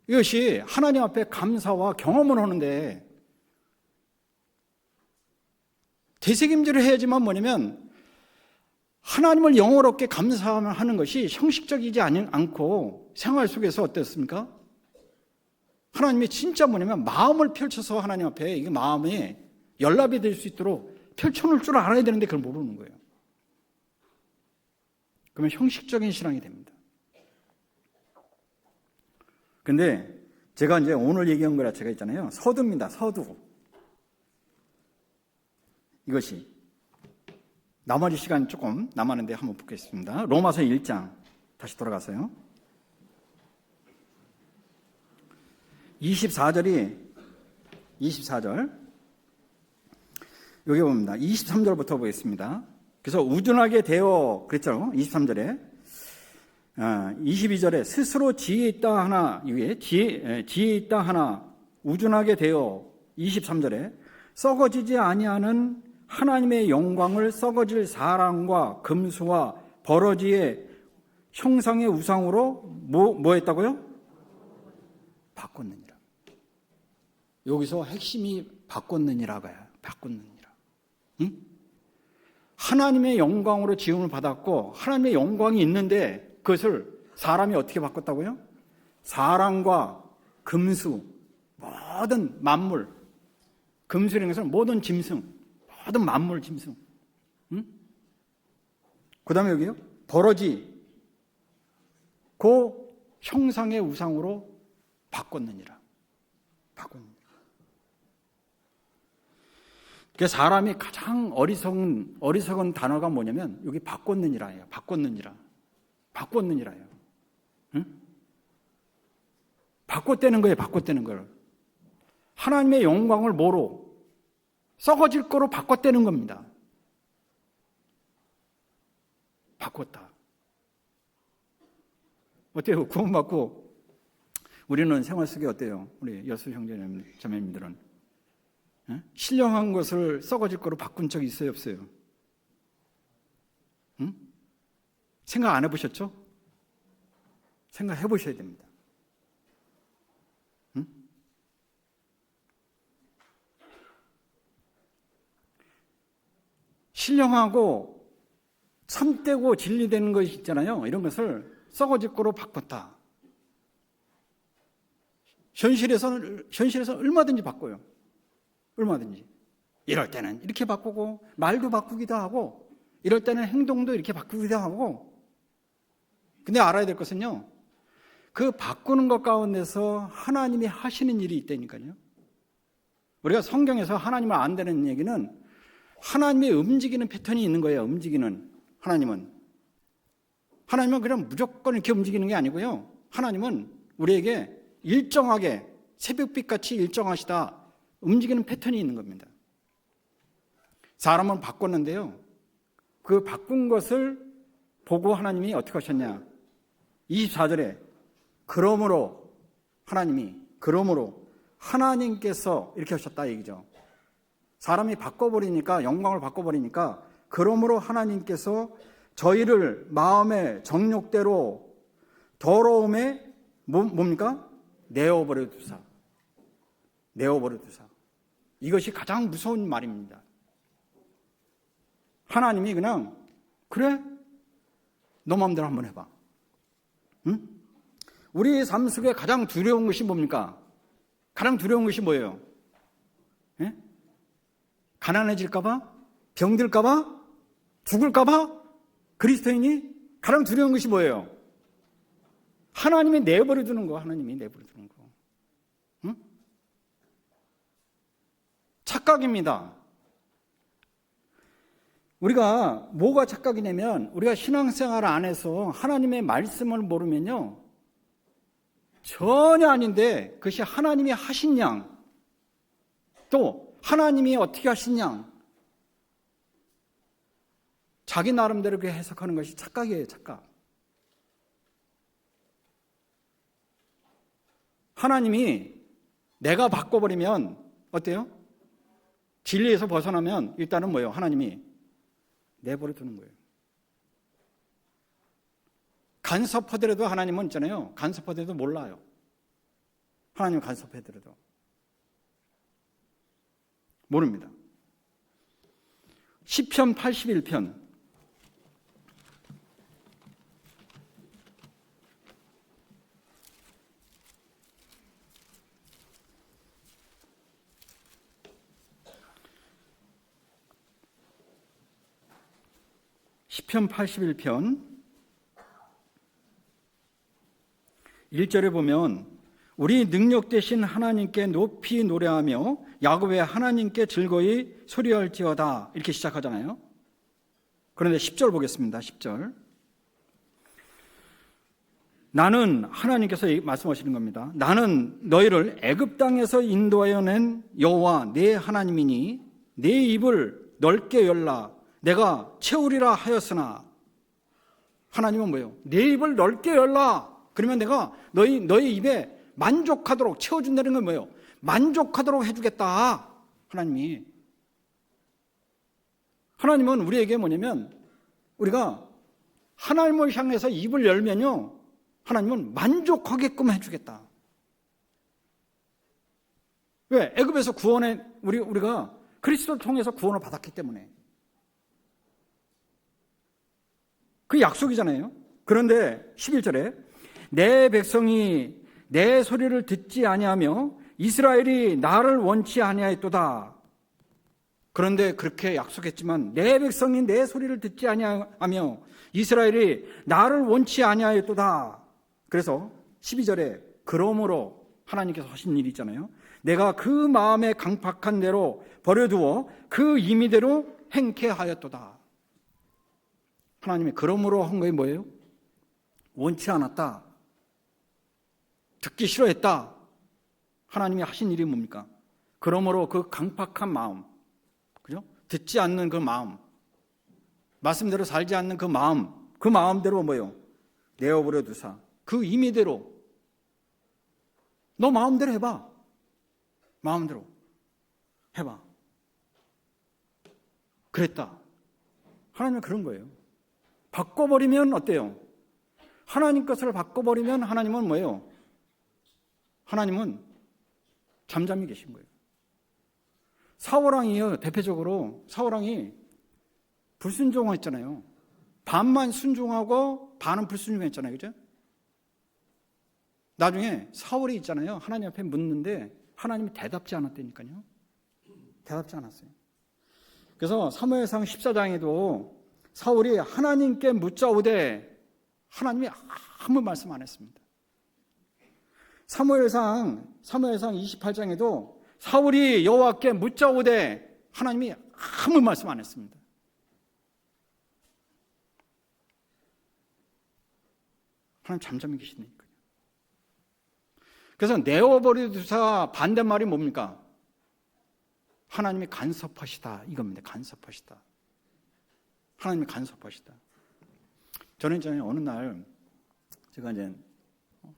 이것이 하나님 앞에 감사와 경험을 하는데, 되새김질을 해야지만 뭐냐면, 하나님을 영어롭게 감사하는 것이 형식적이지 않고 생활 속에서 어땠습니까? 하나님이 진짜 뭐냐면 마음을 펼쳐서 하나님 앞에 이게 마음이 연락이 될 수 있도록 펼쳐놓을 줄 알아야 되는데 그걸 모르는 거예요. 그러면 형식적인 신앙이 됩니다. 근데 제가 이제 오늘 얘기한 거라 제가 있잖아요. 서두입니다. 서두. 이것이 나머지 시간 조금 남았는데 한번 보겠습니다. 로마서 1장 다시 돌아가서요. 24절 여기 봅니다. 23절부터 보겠습니다. 그래서 우둔하게 되어 그랬죠. 23절에 22절에 스스로 지혜 있다 하나, 이게 지혜 있다 하나 우둔하게 되어 23절에 썩어지지 아니하는 하나님의 영광을 썩어질 사람과 금수와 버러지의 형상의 우상으로 뭐 했다고요? 바꿨느니라. 여기서 핵심이 바꿨느니라가요. 바꿨느니라. 응? 하나님의 영광으로 지음을 받았고 하나님의 영광이 있는데 그것을 사람이 어떻게 바꿨다고요? 사람과 금수, 모든 만물, 금수라는 것은 모든 짐승, 모든 만물 짐승. 응? 그 다음에 여기요. 버러지, 그 형상의 우상으로 바꿨느니라. 바꿨느니라. 그러니까 사람이 가장 어리석은 단어가 뭐냐면 여기 바꿨느니라예요. 바꿨느니라. 바꿨느니라요. 응? 바꿨다는 거예요. 바꿨다는 걸. 하나님의 영광을 뭐로? 썩어질 거로 바꿨다는 겁니다. 바꿨다. 어때요? 구원받고 우리는 생활 속에 어때요? 우리 여수 형제 자매님들은 신령한 것을 썩어질 거로 바꾼 적이 있어요? 없어요? 응? 생각 안 해보셨죠? 생각해 보셔야 됩니다. 응? 신령하고 참되고 진리되는 것이 있잖아요. 이런 것을 썩어질 거로 바꿨다. 현실에서 얼마든지 바꿔요. 얼마든지. 이럴 때는 이렇게 바꾸고 말도 바꾸기도 하고 이럴 때는 행동도 이렇게 바꾸기도 하고. 근데 알아야 될 것은요. 그 바꾸는 것 가운데서 하나님이 하시는 일이 있다니까요. 우리가 성경에서 하나님을 안다는 얘기는 하나님의 움직이는 패턴이 있는 거예요. 움직이는 하나님은 그냥 무조건 이렇게 움직이는 게 아니고요. 하나님은 우리에게 일정하게 새벽빛같이 일정하시다 움직이는 패턴이 있는 겁니다. 사람은 바꿨는데요. 그 바꾼 것을 보고 하나님이 어떻게 하셨냐. 24절에 그러므로 하나님께서 이렇게 하셨다 얘기죠. 사람이 바꿔버리니까 영광을 바꿔버리니까 그러므로 하나님께서 저희를 마음의 정욕대로 더러움에 뭡니까? 내어버려 두사. 이것이 가장 무서운 말입니다. 하나님이 그냥 그래? 너 마음대로 한번 해봐. 응? 우리 삶 속에 가장 두려운 것이 뭡니까? 가장 두려운 것이 뭐예요? 예? 가난해질까봐? 병들까봐? 죽을까봐? 그리스도인이 가장 두려운 것이 뭐예요? 하나님이 내버려 두는 거. 응? 착각입니다. 우리가 뭐가 착각이냐면 우리가 신앙생활 안에서 하나님의 말씀을 모르면요. 전혀 아닌데 그것이 하나님이 하신 양, 또 하나님이 어떻게 하신 양, 자기 나름대로 그렇게 해석하는 것이 착각이에요. 착각. 하나님이 내가 바꿔버리면 어때요? 진리에서 벗어나면 일단은 뭐예요? 하나님이 내버려 두는 거예요. 간섭하더라도 하나님은 있잖아요. 간섭하더라도 몰라요. 하나님 간섭하더라도 모릅니다. 시편 81편 81편 1절에 보면 우리 능력 되신 하나님께 높이 노래하며 야곱의 하나님께 즐거이 소리할지어다 이렇게 시작하잖아요. 그런데 10절 보겠습니다. 10절 나는 하나님께서 말씀하시는 겁니다. 나는 너희를 애굽 땅에서 인도하여 낸 여호와 내 하나님이니 내 입을 넓게 열라 내가 채우리라 하였으나 하나님은 뭐예요? 내 입을 넓게 열라. 그러면 내가 너희 입에 만족하도록 채워준다는 건 뭐예요? 만족하도록 해주겠다. 하나님은 우리에게 뭐냐면 우리가 하나님을 향해서 입을 열면요, 하나님은 만족하게끔 해주겠다. 왜? 애굽에서 구원에 우리가 그리스도를 통해서 구원을 받았기 때문에. 그 약속이잖아요. 그런데 11절에 내 백성이 내 소리를 듣지 아니하며 이스라엘이 나를 원치 아니하였도다. 그런데 그렇게 약속했지만 내 백성이 내 소리를 듣지 아니하며 이스라엘이 나를 원치 아니하였도다. 그래서 12절에 그러므로 하나님께서 하신 일이 있잖아요. 내가 그 마음에 강팍한 대로 버려두어 그 임의대로 행케 하였도다. 하나님이 그러므로 한 거에 뭐예요? 원치 않았다. 듣기 싫어했다. 하나님이 하신 일이 뭡니까? 그러므로 그 강팍한 마음, 그죠? 듣지 않는 그 마음, 말씀대로 살지 않는 그 마음대로 뭐예요? 내어버려 두사. 그 임의대로. 너 마음대로 해봐. 마음대로 해봐. 그랬다. 하나님은 그런 거예요. 바꿔버리면 어때요? 하나님 것을 바꿔버리면 하나님은 뭐예요? 하나님은 잠잠히 계신 거예요. 사울왕이요, 대표적으로 사울왕이 불순종했잖아요. 반만 순종하고 반은 불순종했잖아요. 그죠? 나중에 사울이 있잖아요. 하나님 앞에 묻는데 하나님이 대답지 않았다니까요. 대답지 않았어요. 그래서 사무엘상 14장에도 사울이 하나님께 묻자오되 하나님이 아무 말씀 안 했습니다. 사무엘상 28장에도 사울이 여호와께 묻자오되 하나님이 아무 말씀 안 했습니다. 하나님 잠잠히 계시니까요. 그래서 내어버리두사 반대말이 뭡니까? 하나님이 간섭하시다 이겁니다. 간섭하시다. 하나님이 간섭하시다. 저는 전에 어느 날 제가 이제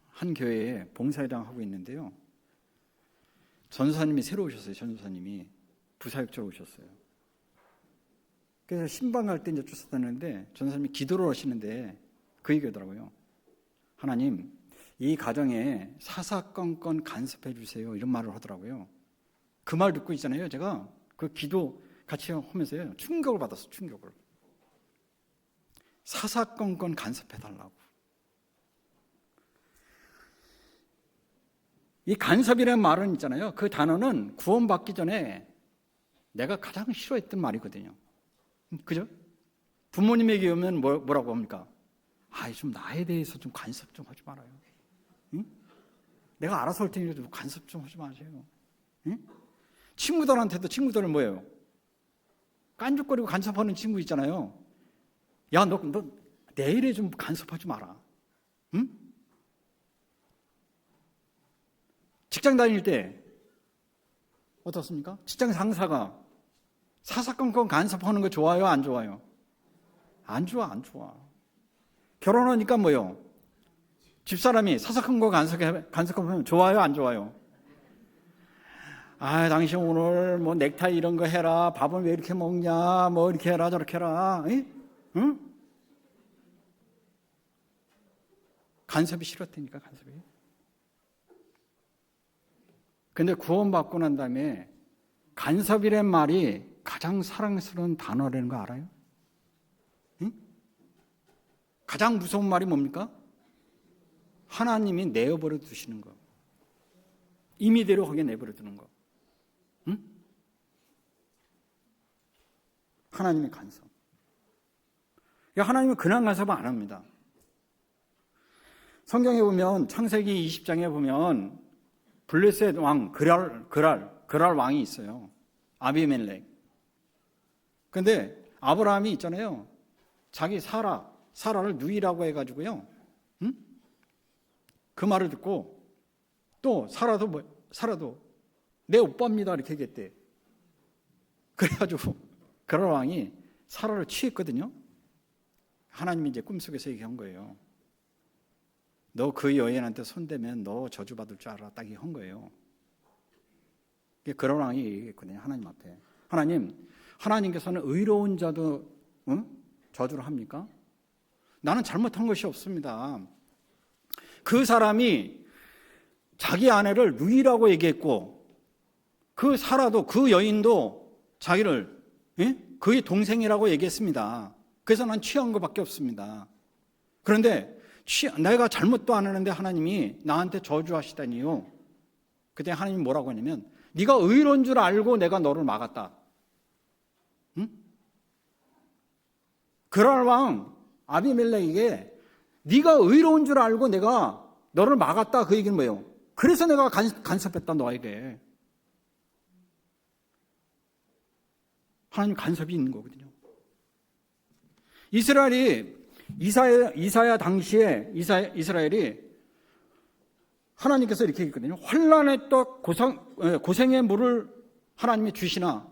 한 교회에 봉사회장 하고 있는데요. 전도사님이 새로 오셨어요. 전도사님이 부사역자로 오셨어요. 그래서 신방 갈 때 이제 쫓아다녔는데 전도사님이 기도를 하시는데 그 얘기하더라고요. 하나님, 이 가정에 사사건건 간섭해 주세요. 이런 말을 하더라고요. 그 말 듣고 있잖아요. 제가 그 기도 같이 하면서요. 충격을 받았어요. 충격을. 사사건건 간섭해 달라고. 이 간섭이라는 말은 있잖아요. 그 단어는 구원받기 전에 내가 가장 싫어했던 말이거든요. 그죠? 부모님에게 오면 뭐라고 합니까? 좀 나에 대해서 좀 간섭 좀 하지 말아요. 응? 내가 알아서 할 테니까 좀 간섭 좀 하지 마세요. 응? 친구들한테도 친구들은 뭐예요? 깐죽거리고 간섭하는 친구 있잖아요. 야, 너 내일에 좀 간섭하지 마라. 응? 직장 다닐 때 어떻습니까? 직장 상사가 사사건건 간섭하는 거 좋아요? 안 좋아요? 안 좋아, 안 좋아. 결혼하니까 뭐요? 집사람이 사사건건 간섭하면 좋아요? 안 좋아요? 당신 오늘 뭐 넥타이 이런 거 해라. 밥은 왜 이렇게 먹냐? 뭐 이렇게 해라, 저렇게 해라. 응? 간섭이 싫었다니까, 간섭이. 근데 구원받고 난 다음에 간섭이란 말이 가장 사랑스러운 단어라는 거 알아요? 응? 가장 무서운 말이 뭡니까? 하나님이 내어버려 두시는 거. 임의대로 하게 내버려 두는 거. 응? 하나님의 간섭. 하나님은 그냥 간섭을 안 합니다. 성경에 보면 창세기 20장에 보면 블레셋 왕 그랄 왕이 있어요. 아비멜렉. 근데 아브라함이 있잖아요. 자기 사라를 누이라고 해가지고요. 응? 그 말을 듣고 또 사라도 내 오빠입니다 이렇게 얘기했대. 그래가지고 그랄 왕이 사라를 취했거든요. 하나님이 이제 꿈속에서 얘기한 거예요. 너 그 여인한테 손대면 너 저주받을 줄 알아. 딱 얘기한 거예요. 그런 왕이 얘기했거든요. 하나님 앞에. 하나님께서는 의로운 자도 저주를 합니까? 나는 잘못한 것이 없습니다. 그 사람이 자기 아내를 누이라고 얘기했고 그 사라도 그 여인도 자기를 그의 동생이라고 얘기했습니다. 그래서 난 취한 것밖에 없습니다. 그런데 내가 잘못도 안 하는데 하나님이 나한테 저주하시다니요. 그때 하나님이 뭐라고 하냐면 네가 의로운 줄 알고 내가 너를 막았다. 응? 그럴 왕 아비멜렉에게 네가 의로운 줄 알고 내가 너를 막았다. 그 얘기는 뭐예요? 그래서 내가 간섭했다 너에게. 하나님 간섭이 있는 거거든요. 이사야 당시에 이스라엘이 하나님께서 이렇게 했거든요. 환난의 떡 고생의 물을 하나님이 주시나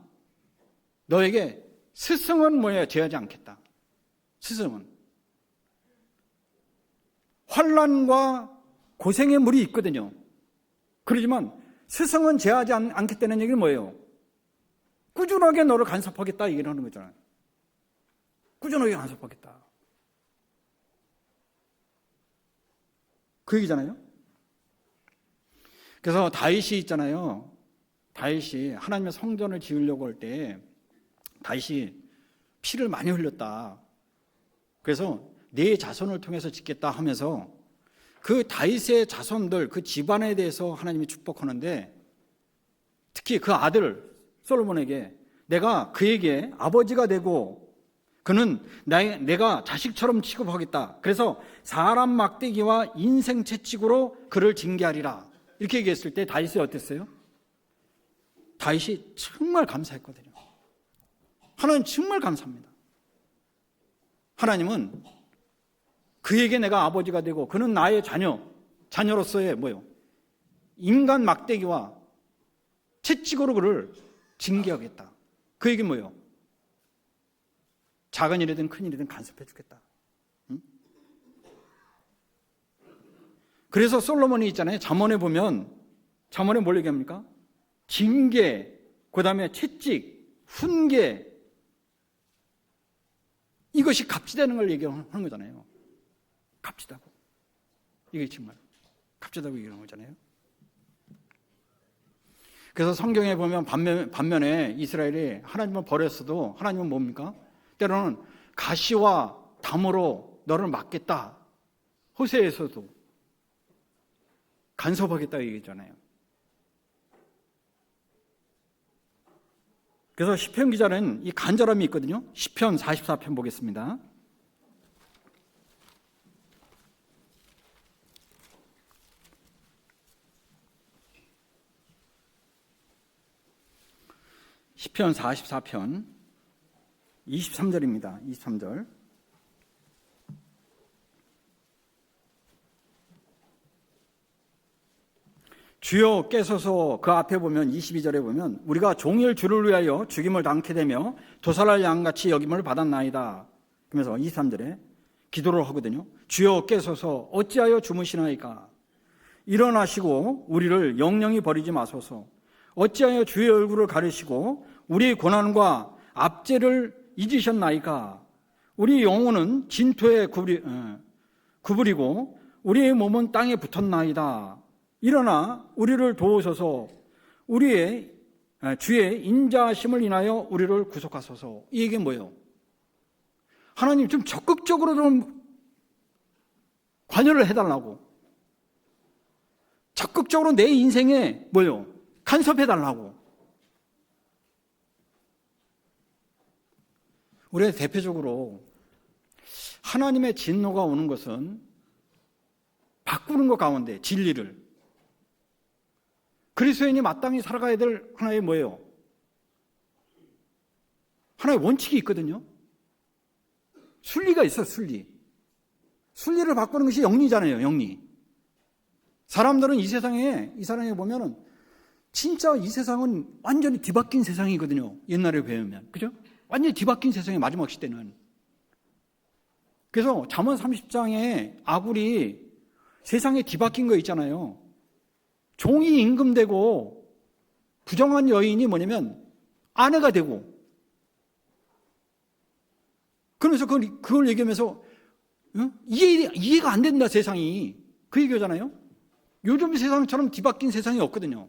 너에게 스승은 뭐예요? 제하지 않겠다. 스승은 환난과 고생의 물이 있거든요. 그러지만 스승은 제하지 않겠다는 얘기는 뭐예요? 꾸준하게 너를 간섭하겠다 얘기를 하는 거잖아요. 꾸준하게 간섭하겠다. 그 얘기잖아요. 그래서 다윗이 있잖아요. 다윗이 하나님의 성전을 지으려고 할 때 다윗이 피를 많이 흘렸다. 그래서 내 자손을 통해서 짓겠다 하면서 그 다윗의 자손들, 그 집안에 대해서 하나님이 축복하는데 특히 그 아들 솔로몬에게 내가 그에게 아버지가 되고 그는 내가 자식처럼 취급하겠다. 그래서 사람 막대기와 인생 채찍으로 그를 징계하리라. 이렇게 얘기했을 때 다윗이 어땠어요? 다윗이 정말 감사했거든요. 하나님 정말 감사합니다. 하나님은 그에게 내가 아버지가 되고 그는 나의 자녀로서의 뭐요? 인간 막대기와 채찍으로 그를 징계하겠다. 그 얘기는 뭐요? 작은 일이든 큰 일이든 간섭해 주겠다. 응? 그래서 솔로몬이 있잖아요. 잠언에 보면 잠언에 뭘 얘기합니까? 징계, 그 다음에 채찍, 훈계, 이것이 값지다는 걸 얘기하는 거잖아요. 값지다고. 이게 정말 값지다고 얘기하는 거잖아요. 그래서 성경에 보면 반면에 이스라엘이 하나님을 버렸어도 하나님은 뭡니까? 때로는 가시와 담으로 너를 막겠다. 호세에서도 간섭하겠다 얘기했잖아요. 그래서 시편 기자는 이 간절함이 있거든요. 시편 44편 보겠습니다. 시편 44편 23절입니다. 23절. 주여 깨소서. 그 앞에 보면 22절에 보면 우리가 종일 주를 위하여 죽임을 당케 되며 도살할 양같이 여김을 받았나이다. 그러면서 23절에 기도를 하거든요. 주여 깨소서. 어찌하여 주무시나이까. 일어나시고 우리를 영영히 버리지 마소서. 어찌하여 주의 얼굴을 가리시고 우리의 고난과 압제를 잊으셨나이까. 우리 영혼은 진토에 구부리고 우리의 몸은 땅에 붙었나이다. 일어나 우리를 도우소서. 우리의 주의 인자하심을 인하여 우리를 구속하소서. 이게 뭐예요? 하나님 좀 적극적으로 좀 관여를 해달라고. 적극적으로 내 인생에 뭐예요? 간섭해달라고. 우리가 대표적으로 하나님의 진노가 오는 것은 바꾸는 것 가운데 진리를 그리스도인이 마땅히 살아가야 될 하나의 뭐예요? 하나의 원칙이 있거든요. 순리가 있어. 순리를 바꾸는 것이 영리잖아요. 영리. 사람들은 이 세상에 보면은 진짜 이 세상은 완전히 뒤바뀐 세상이거든요. 옛날에 배우면. 그죠? 완전히 뒤바뀐 세상의 마지막 시대는. 그래서 잠언 30장에 아굴이 세상에 뒤바뀐 거 있잖아요. 종이 임금되고 부정한 여인이 뭐냐면 아내가 되고, 그러면서 그걸 얘기하면서 이해가 안 된다 세상이, 그 얘기잖아요. 요즘 세상처럼 뒤바뀐 세상이 없거든요.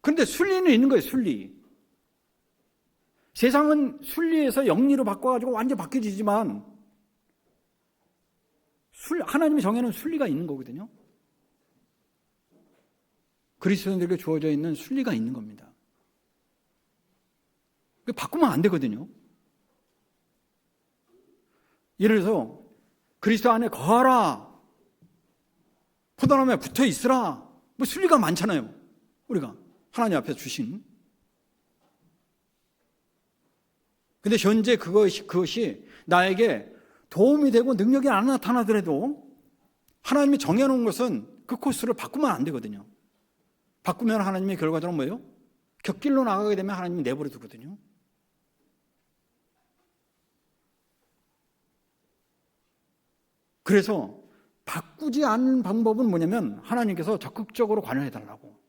그런데 순리는 있는 거예요. 순리. 세상은 순리에서 영리로 바꿔가지고 완전 바뀌어지지만 하나님이 정해놓은 순리가 있는 거거든요. 그리스도인들에게 주어져 있는 순리가 있는 겁니다. 바꾸면 안 되거든요. 예를 들어서 그리스도 안에 거하라, 포도나무에 붙어 있으라, 뭐 순리가 많잖아요. 우리가 하나님 앞에 주신. 근데 현재 그것이 나에게 도움이 되고 능력이 안 나타나더라도 하나님이 정해놓은 것은 그 코스를 바꾸면 안 되거든요. 바꾸면 하나님의 결과적으로 뭐예요? 곁길로 나가게 되면 하나님이 내버려 두거든요. 그래서 바꾸지 않는 방법은 뭐냐면 하나님께서 적극적으로 관여해달라고.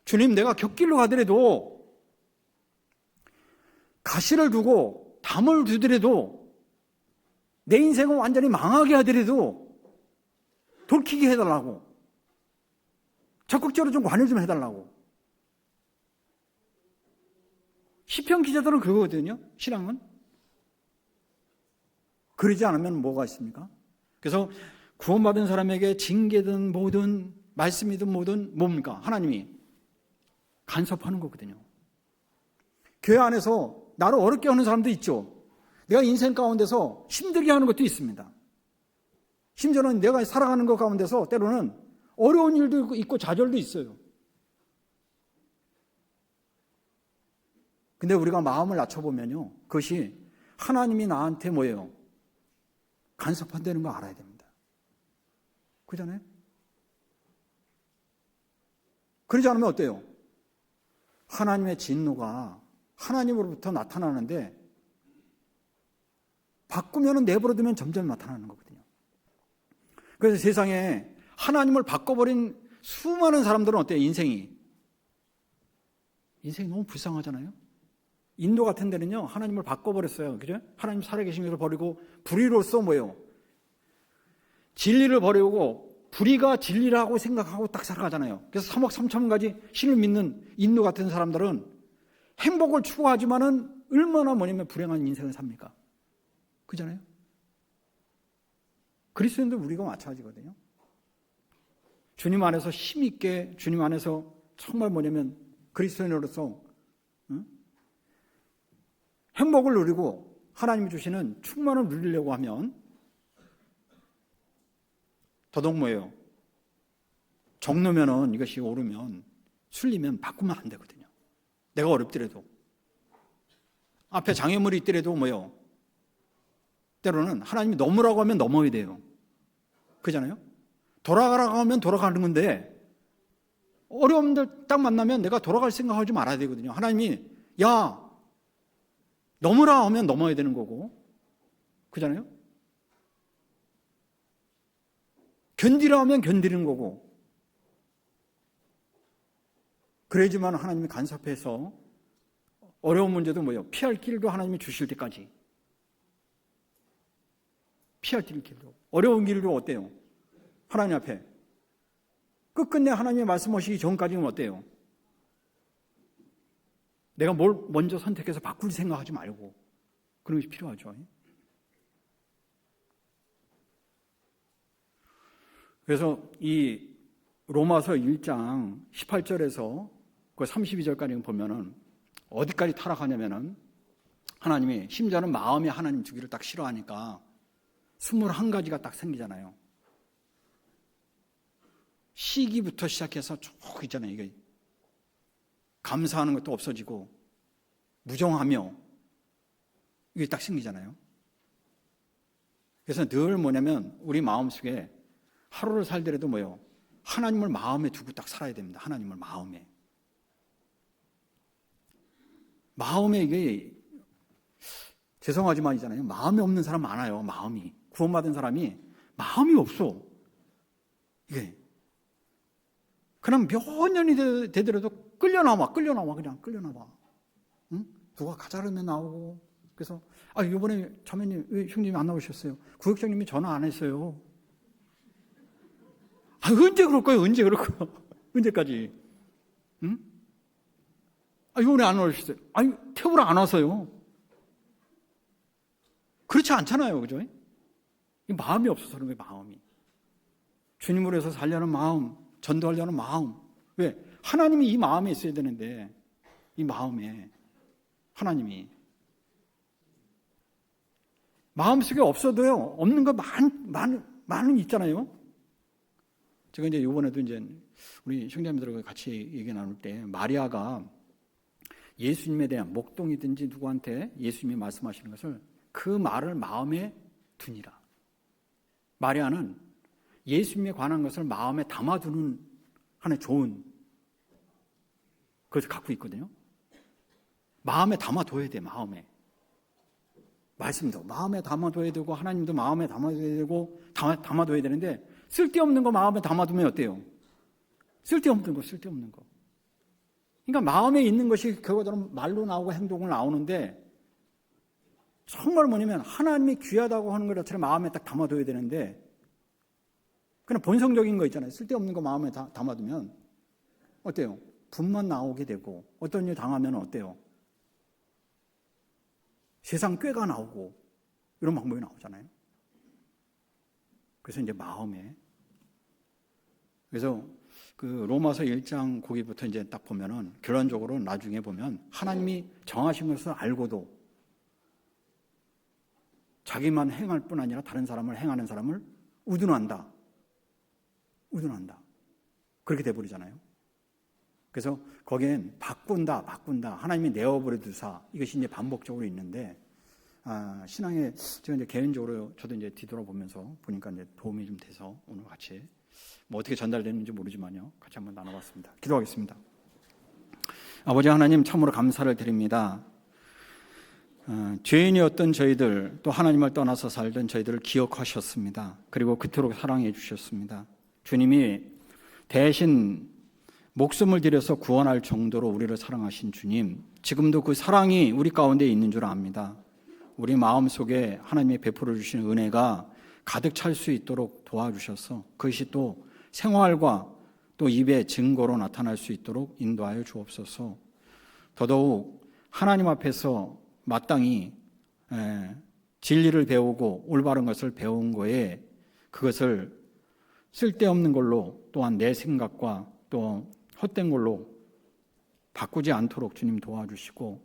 주님, 내가 곁길로 가더라도, 가시를 두고 담을 두더라도, 내 인생을 완전히 망하게 하더라도 돌키게 해달라고. 적극적으로 좀 관여 좀 해달라고. 시편 기자들은 그거거든요. 신앙은. 그러지 않으면 뭐가 있습니까? 그래서 구원받은 사람에게 징계든 뭐든 말씀이든 뭐든 뭡니까? 하나님이 간섭하는 거거든요. 교회 안에서 나를 어렵게 하는 사람도 있죠. 내가 인생 가운데서 힘들게 하는 것도 있습니다. 심지어는 내가 살아가는 것 가운데서 때로는 어려운 일도 있고 좌절도 있어요. 근데 우리가 마음을 낮춰보면요, 그것이 하나님이 나한테 뭐예요? 간섭한다는 거 알아야 됩니다. 그러잖아요? 그러지 않으면 어때요? 하나님의 진노가 하나님으로부터 나타나는데 바꾸면 내버려두면 점점 나타나는 거거든요. 그래서 세상에 하나님을 바꿔버린 수많은 사람들은 어때요? 인생이 너무 불쌍하잖아요. 인도 같은 데는요, 하나님을 바꿔버렸어요. 그죠? 하나님 살아계신 것을 버리고 불의로서 뭐예요? 진리를 버리고 불의가 진리라고 생각하고 딱 살아가잖아요. 그래서 3억 3천 가지 신을 믿는 인도 같은 사람들은 행복을 추구하지만은 얼마나 뭐냐면 불행한 인생을 삽니까? 그잖아요? 그리스도인도 우리가 마찬가지거든요. 주님 안에서 힘있게, 주님 안에서 정말 뭐냐면 그리스도인으로서 행복을 누리고 하나님이 주시는 충만을 누리려고 하면 더더욱 뭐예요? 정놓으면은 이것이 오르면 술리면 바꾸면 안 되거든요. 내가 어렵더라도, 앞에 장애물이 있더라도 뭐예요? 때로는 하나님이 넘으라고 하면 넘어야 돼요. 그잖아요? 돌아가라고 하면 돌아가는 건데, 어려움들 딱 만나면 내가 돌아갈 생각하지 말아야 되거든요. 하나님이 야 넘으라 하면 넘어야 되는 거고, 그잖아요? 견디라 하면 견디는 거고. 그래야지만 하나님이 간섭해서 어려운 문제도 뭐예요? 피할 길도 하나님이 주실 때까지. 피할 길도. 어려운 길도 어때요? 하나님 앞에. 끝끝내 하나님의 말씀하시기 전까지는 어때요? 내가 뭘 먼저 선택해서 바꿀 생각하지 말고. 그런 것이 필요하죠. 그래서 이 로마서 1장 18절에서 그 32절까지 보면은 어디까지 타락하냐면은 하나님이 심지어는 마음에 하나님 주기를 딱 싫어하니까 21가지가 딱 생기잖아요. 시기부터 시작해서 쭉 있잖아요. 이게 감사하는 것도 없어지고 무정하며 이게 딱 생기잖아요. 그래서 늘 뭐냐면 우리 마음속에 하루를 살더라도 뭐예요? 하나님을 마음에 두고 딱 살아야 됩니다. 하나님을 마음에 마음에 이게 죄송하지만이잖아요. 마음이 없는 사람 많아요. 마음이. 구원받은 사람이 마음이 없어. 이게. 그럼 몇 년이 되더라도 끌려나와. 응? 누가 가자르면 나오고. 그래서, 이번에 자매님, 왜 형님이 안 나오셨어요? 구역장님이 전화 안 했어요. 언제 그럴 거예요? 언제까지? 응? 이번에 안 오셨어요. 태우러 안 와서요. 그렇지 않잖아요. 그죠? 마음이 없어서 그런 거예요, 마음이. 주님으로 해서 살려는 마음, 전도하려는 마음. 왜? 하나님이 이 마음에 있어야 되는데, 이 마음에, 하나님이. 마음속에 없어도요, 없는 거 많은 있잖아요. 제가 이제 이번에도 이제 우리 형제님들과 같이 얘기 나눌 때, 마리아가 예수님에 대한 목동이든지 누구한테 예수님이 말씀하시는 것을 그 말을 마음에 두니라. 마리아는 예수님에 관한 것을 마음에 담아두는 하나의 좋은 그것을 갖고 있거든요. 마음에 담아둬야 돼. 마음에. 말씀도 마음에 담아둬야 되고 하나님도 마음에 담아둬야 되고 담아둬야 되는데 쓸데없는 거 마음에 담아두면 어때요? 쓸데없는 거. 그러니까 마음에 있는 것이 결과적으로 말로 나오고 행동으로 나오는데 정말 뭐냐면 하나님이 귀하다고 하는 것처럼 마음에 딱 담아둬야 되는데 그냥 본성적인 거 있잖아요. 쓸데없는 거 마음에 담아두면 어때요? 분만 나오게 되고 어떤 일 당하면 어때요? 세상 꾀가 나오고 이런 방법이 나오잖아요. 그래서 이제 마음에 그래서 그 로마서 1장 거기부터 이제 딱 보면은 결론적으로 나중에 보면 하나님이 정하신 것을 알고도 자기만 행할 뿐 아니라 다른 사람을 행하는 사람을 우둔한다. 그렇게 돼버리잖아요. 그래서 거기엔 바꾼다. 하나님이 내어버려 두사 이것이 이제 반복적으로 있는데 신앙에 제가 이제 개인적으로 저도 이제 뒤돌아보면서 보니까 이제 도움이 좀 돼서 오늘 같이 뭐 어떻게 전달되는지 모르지만요. 같이 한번 나눠봤습니다. 기도하겠습니다. 아버지 하나님 참으로 감사를 드립니다. 죄인이었던 저희들 또 하나님을 떠나서 살던 저희들을 기억하셨습니다. 그리고 그토록 사랑해 주셨습니다. 주님이 대신 목숨을 들여서 구원할 정도로 우리를 사랑하신 주님, 지금도 그 사랑이 우리 가운데 있는 줄 압니다. 우리 마음속에 하나님이 베풀어 주신 은혜가 가득 찰 수 있도록 도와주셔서 그것이 또 생활과 또 입의 증거로 나타날 수 있도록 인도하여 주옵소서. 더더욱 하나님 앞에서 마땅히 진리를 배우고 올바른 것을 배운 거에 그것을 쓸데없는 걸로 또한 내 생각과 또 헛된 걸로 바꾸지 않도록 주님 도와주시고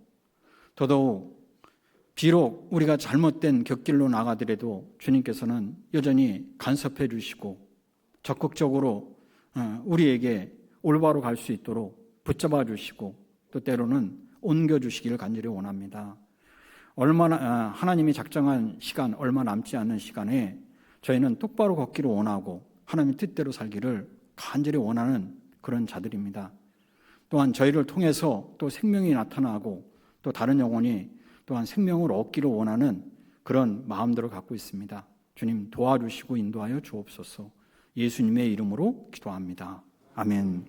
더더욱 비록 우리가 잘못된 곁길로 나가더라도 주님께서는 여전히 간섭해 주시고 적극적으로 우리에게 올바로 갈 수 있도록 붙잡아 주시고 또 때로는 옮겨 주시기를 간절히 원합니다. 얼마나 하나님이 작정한 시간 얼마 남지 않은 시간에 저희는 똑바로 걷기를 원하고 하나님의 뜻대로 살기를 간절히 원하는 그런 자들입니다. 또한 저희를 통해서 또 생명이 나타나고 또 다른 영혼이 또한 생명을 얻기를 원하는 그런 마음들을 갖고 있습니다. 주님 도와주시고 인도하여 주옵소서. 예수님의 이름으로 기도합니다. 아멘.